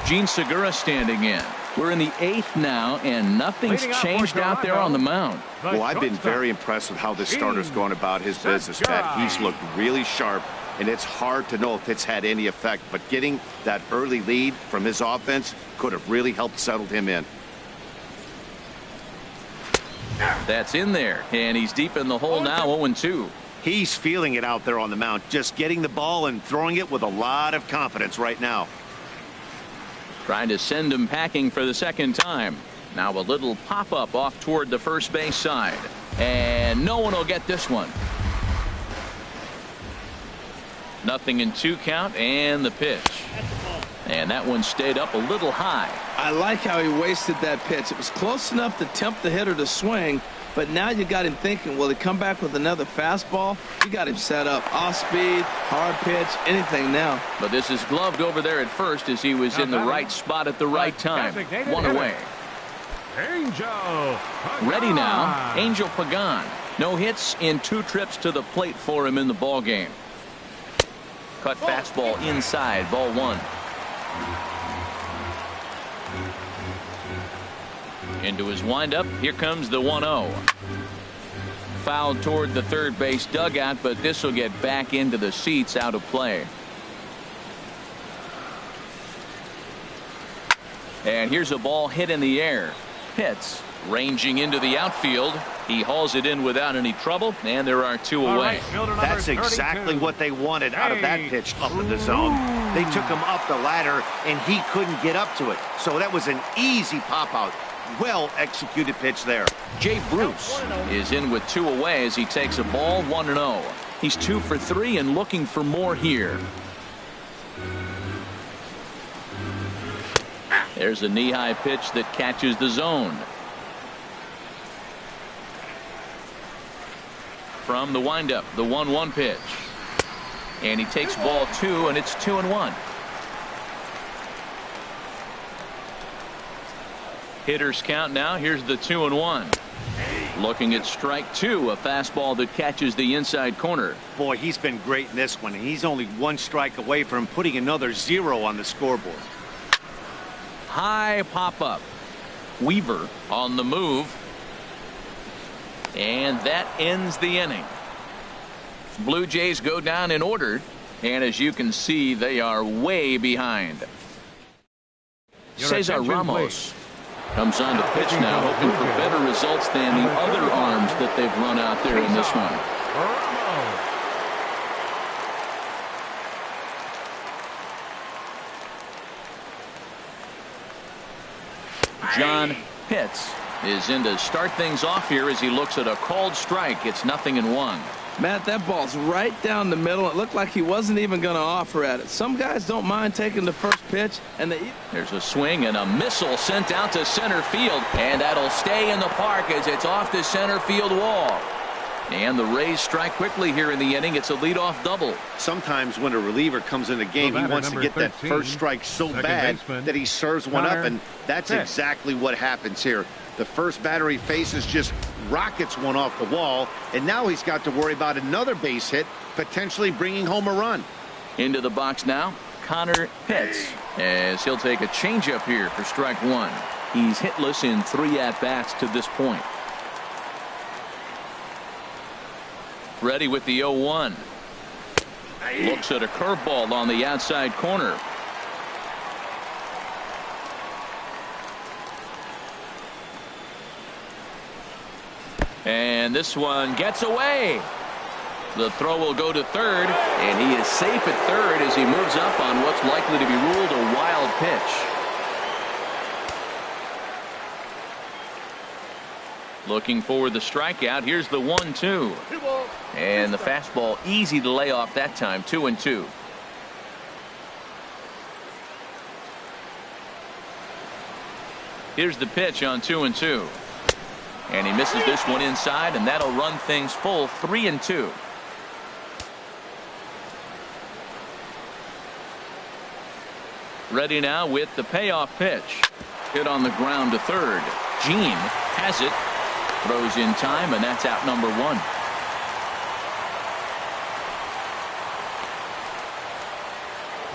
Gene Segura standing in. We're in the 8th now, and nothing's changed out there on the mound. Well, I've been very impressed with how this starter's going about his business, Pat. He's looked really sharp, and it's hard to know if it's had any effect. But getting that early lead from his offense could have really helped settle him in. That's in there, and he's deep in the hole now, 0-2. He's feeling it out there on the mound, just getting the ball and throwing it with a lot of confidence right now. Trying to send him packing for the second time. Now a little pop-up off toward the first base side. And no one will get this one. Nothing in 2 count, and the pitch. And that one stayed up a little high. I like how he wasted that pitch. It was close enough to tempt the hitter to swing, but now you got him thinking, will he come back with another fastball? You got him set up. Off speed, hard pitch, anything now. But this is gloved over there at first as he was in the right spot at the right time. 1 away. Angel Pagan. Ready now, Angel Pagan. No hits in 2 trips to the plate for him in the ball game. Cut fastball inside, ball 1. Into his windup, here comes the 1-0. Fouled toward the third base dugout, but this will get back into the seats, out of play. And here's a ball hit in the air. Pitts ranging into the outfield. He hauls it in without any trouble, and there are 2 away. That's exactly what they wanted out of that pitch up in the zone. They took him up the ladder, and he couldn't get up to it. So that was an easy pop-out. Well executed pitch there. Jay Bruce is in with 2 away as he takes a ball, 1-0. He's 2 for 3 and looking for more here. There's a knee-high pitch that catches the zone. From the windup, the 1-1 pitch. And he takes ball 2, and it's 2-1. Hitters count now. Here's the 2-1. Looking at strike 2, a fastball that catches the inside corner. Boy, he's been great in this one. He's only 1 strike away from putting another 0 on the scoreboard. High pop-up. Weaver on the move. And that ends the inning. Blue Jays go down in order, and as you can see, they are way behind. Cesar Ramos comes on to pitch now, hoping for better results than the other arms that they've run out there in this one. John Pitts is in to start things off here as he looks at a called strike. It's 0-1. Matt, that ball's right down the middle. It looked like he wasn't even going to offer at it. Some guys don't mind taking the first pitch, and there's a swing and a missile sent out to center field, and that'll stay in the park as it's off the center field wall. And the Rays strike quickly here in the inning. It's a leadoff double. Sometimes when a reliever comes in the game, he wants to get that first strike so bad that he serves one up, and that's exactly what happens here. The first batter he faces just rockets one off the wall, and now he's got to worry about another base hit, potentially bringing home a run. Into the box now, Connor Pitts, as he'll take a changeup here for strike 1. He's hitless in 3 at-bats to this point. Ready with the 0-1. Looks at a curveball on the outside corner. And this one gets away. The throw will go to third, and he is safe at third as he moves up on what's likely to be ruled a wild pitch. Looking for the strikeout. Here's the 1-2. And the fastball easy to lay off that time. 2-2. Here's the pitch on 2-2. And he misses this one inside, and that'll run things full. 3-2. Ready now with the payoff pitch. Hit on the ground to third. Gene has it. Throws in time, and that's out number 1.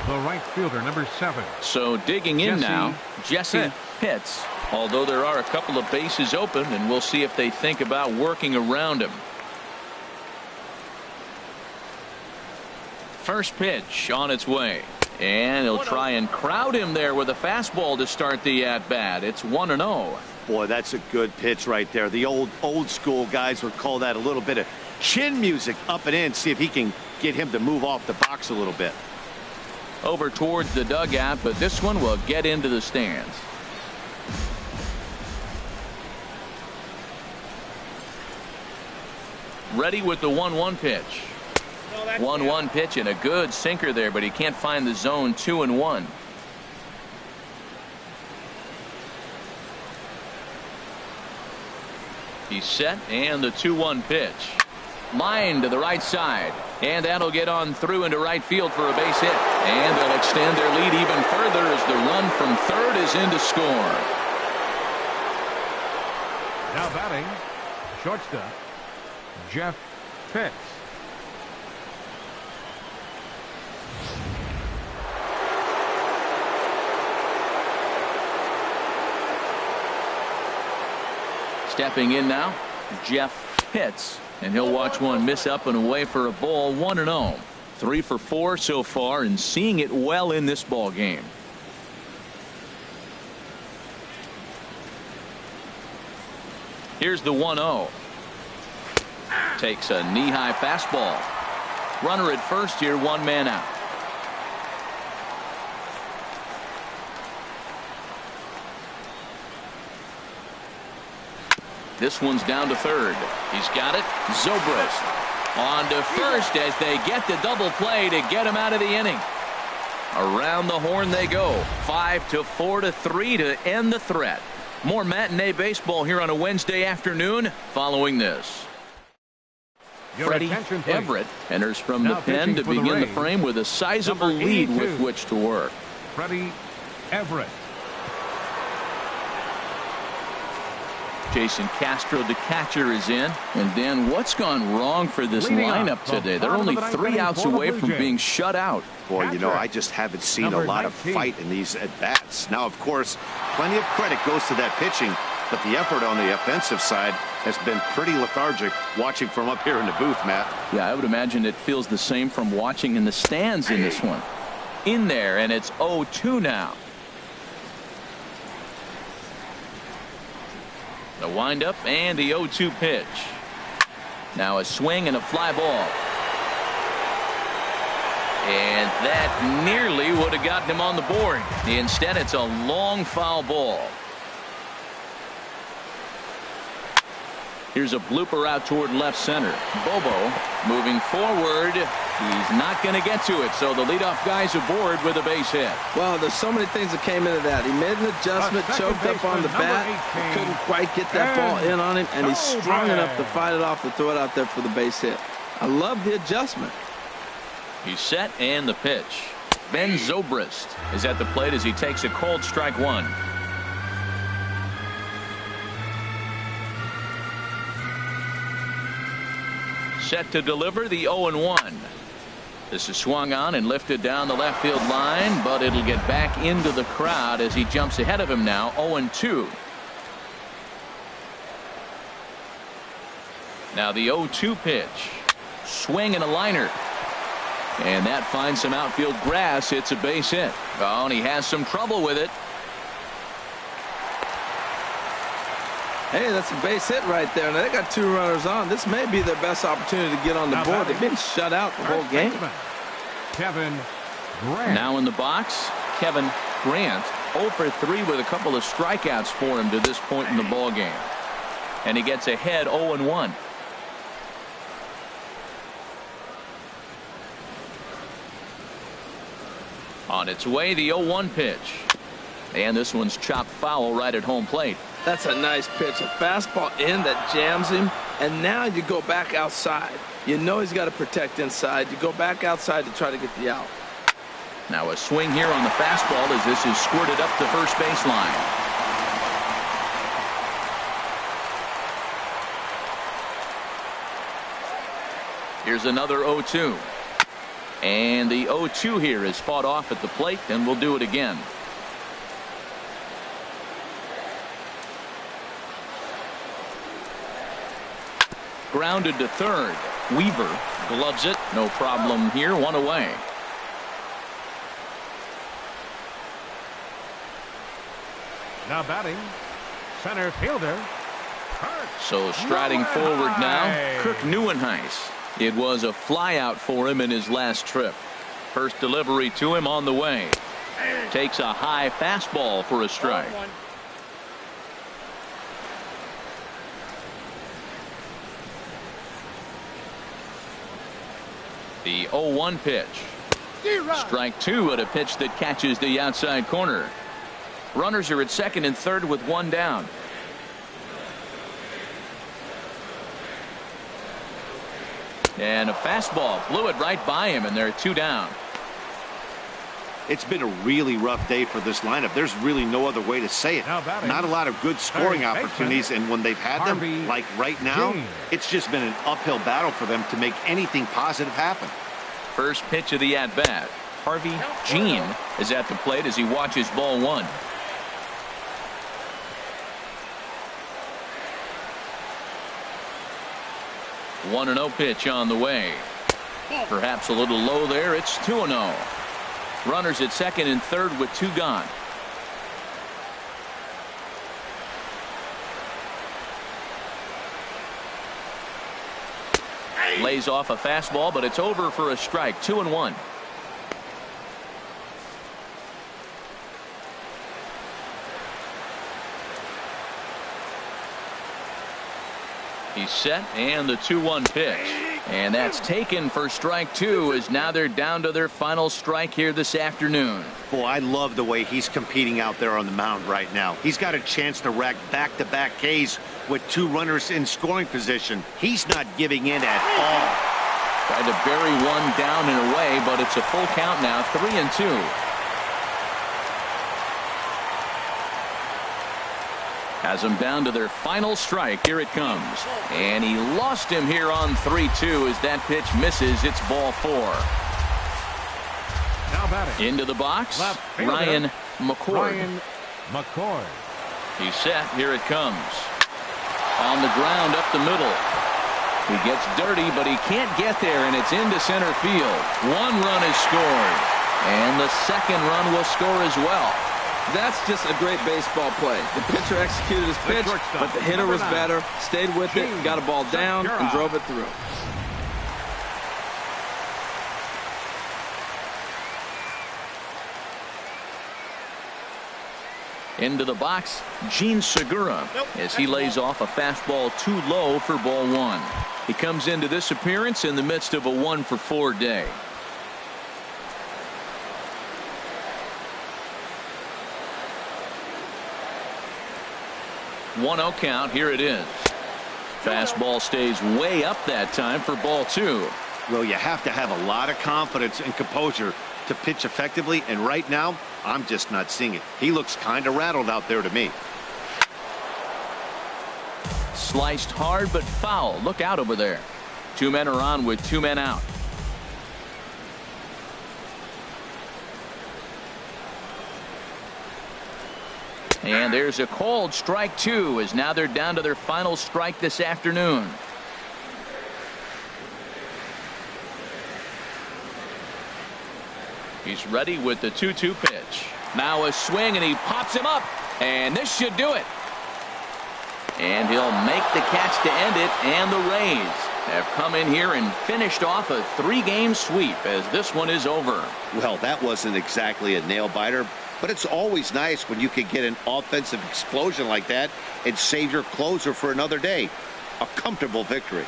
The right fielder, number 7. So digging in now, Jesse Pitts. Although there are a couple of bases open, and we'll see if they think about working around him. First pitch on its way. And he'll try and crowd him there with a fastball to start the at-bat. It's 1-0. Boy, that's a good pitch right there. The old school guys would call that a little bit of chin music up and in. See if he can get him to move off the box a little bit. Over towards the dugout, but this one will get into the stands. Ready with the 1-1 pitch. 1-1 pitch and a good sinker there, but he can't find the zone. 2-1. He's set, and the 2-1 pitch. Line to the right side, and that'll get on through into right field for a base hit. And they'll extend their lead even further as the run from third is in to score. Now batting, shortstop, Jeff Pitts. Stepping in now, Jeff Pitts, and he'll watch one miss up and away for a ball. 1-0. 3 for 4 so far, and seeing it well in this ball game. Here's the 1-0. Takes a knee-high fastball. Runner at first here, 1 man out. This one's down to third. He's got it. Zobrist on to first as they get the double play to get him out of the inning. Around the horn they go. 5-4-3 to end the threat. More matinee baseball here on a Wednesday afternoon following this. Freddie Everett enters from the pen to begin the frame with a sizable lead with which to work. Freddie Everett. Jason Castro, the catcher, is in. And Dan, what's gone wrong for this lineup today? They're only 3 outs away from being shut out. Boy, you know, I just haven't seen a lot of fight in these at-bats. Now, of course, plenty of credit goes to that pitching, but the effort on the offensive side has been pretty lethargic watching from up here in the booth, Matt. Yeah, I would imagine it feels the same from watching in the stands in this one. In there, and it's 0-2 now. The windup and the 0-2 pitch. Now a swing and a fly ball. And that nearly would have gotten him on the board. Instead, it's a long foul ball. Here's a blooper out toward left center. Bobo moving forward. He's not going to get to it, so the leadoff guy's aboard with a base hit. Well, there's so many things that came into that. He made an adjustment, choked up on the bat, couldn't quite get that ball in on him, and he's strong enough to fight it off to throw it out there for the base hit. I love the adjustment. He's set, and the pitch. Ben Zobrist is at the plate as he takes a cold strike 1. Set to deliver the 0-1. This is swung on and lifted down the left field line, but it'll get back into the crowd as he jumps ahead of him now. 0-2. Now the 0-2 pitch. Swing and a liner. And that finds some outfield grass. It's a base hit. Oh, and he has some trouble with it. Hey, that's a base hit right there. Now, they got 2 runners on. This may be their best opportunity to get on the board. They've been shut out the whole game. Kevin Grant. Now in the box, Kevin Grant, 0 for 3 with a couple of strikeouts for him to this point in the ball game. And he gets ahead 0-1. On its way, the 0-1 pitch. And this one's chopped foul right at home plate. That's a nice pitch. A fastball in that jams him. And now you go back outside. You know he's got to protect inside. You go back outside to try to get the out. Now a swing here on the fastball as this is squirted up the first baseline. Here's another 0-2. And the 0-2 here is fought off at the plate, and we'll do it again. Grounded to third. Weaver gloves it. No problem here. 1 away. Now batting, center fielder. So striding forward now, Kirk Neuenhuis. It was a flyout for him in his last trip. First delivery to him on the way. Takes a high fastball for a strike. The 0-1 pitch. Strike 2 at a pitch that catches the outside corner. Runners are at second and third with 1 down. And a fastball blew it right by him, and they're 2 down. It's been a really rough day for this lineup. There's really no other way to say it. Not a lot of good scoring opportunities, and when they've had them, like right now, it's just been an uphill battle for them to make anything positive happen. First pitch of the at-bat. Harvey Jean is at the plate as he watches ball 1. One 1-0 pitch on the way. Perhaps a little low there. It's 2-0. Runners at second and third with 2 gone. Lays off a fastball, but it's over for a strike. 2-1. He's set, and the 2-1 pitch. And that's taken for strike 2, as now they're down to their final strike here this afternoon. Boy, I love the way he's competing out there on the mound right now. He's got a chance to rack back-to-back Ks with 2 runners in scoring position. He's not giving in at all. Tried to bury 1 down and away, but it's a full count now, 3-2. Has them down to their final strike. Here it comes. And he lost him here on 3-2 as that pitch misses. It's ball 4. Now batting. Into the box, fielder, Ryan McCord. He's set. Here it comes. On the ground up the middle. He gets dirty, but he can't get there, and it's into center field. 1 run is scored. And the second run will score as well. That's just a great baseball play. The pitcher executed his pitch, but the hitter was better, stayed with it, got a ball down, and drove it through. Into the box, Gene Segura, as he lays off a fastball too low for ball 1. He comes into this appearance in the midst of a 1-for-4 day. One-0 count. Here it is. Fastball stays way up that time for ball 2. Well, you have to have a lot of confidence and composure to pitch effectively, and right now I'm just not seeing it. He looks kind of rattled out there to me. Sliced hard but foul. Look out over there. 2 men are on with 2 men out. And there's a called strike 2, as now they're down to their final strike this afternoon. He's ready with the 2-2 pitch. Now a swing, and he pops him up, and this should do it. And he'll make the catch to end it, and the Rays have come in here and finished off a 3-game sweep as this one is over. Well, that wasn't exactly a nail-biter, but it's always nice when you can get an offensive explosion like that and save your closer for another day. A comfortable victory.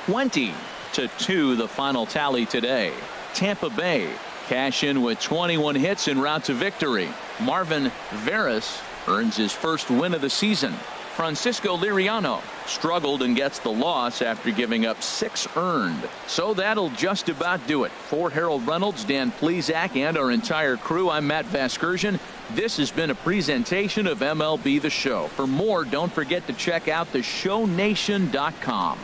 20-2 the final tally today. Tampa Bay cash in with 21 hits en route to victory. Marvin Veras earns his first win of the season. Francisco Liriano struggled and gets the loss after giving up 6 earned. So that'll just about do it. For Harold Reynolds, Dan Plesac, and our entire crew, I'm Matt Vasgersian. This has been a presentation of MLB The Show. For more, don't forget to check out theshownation.com.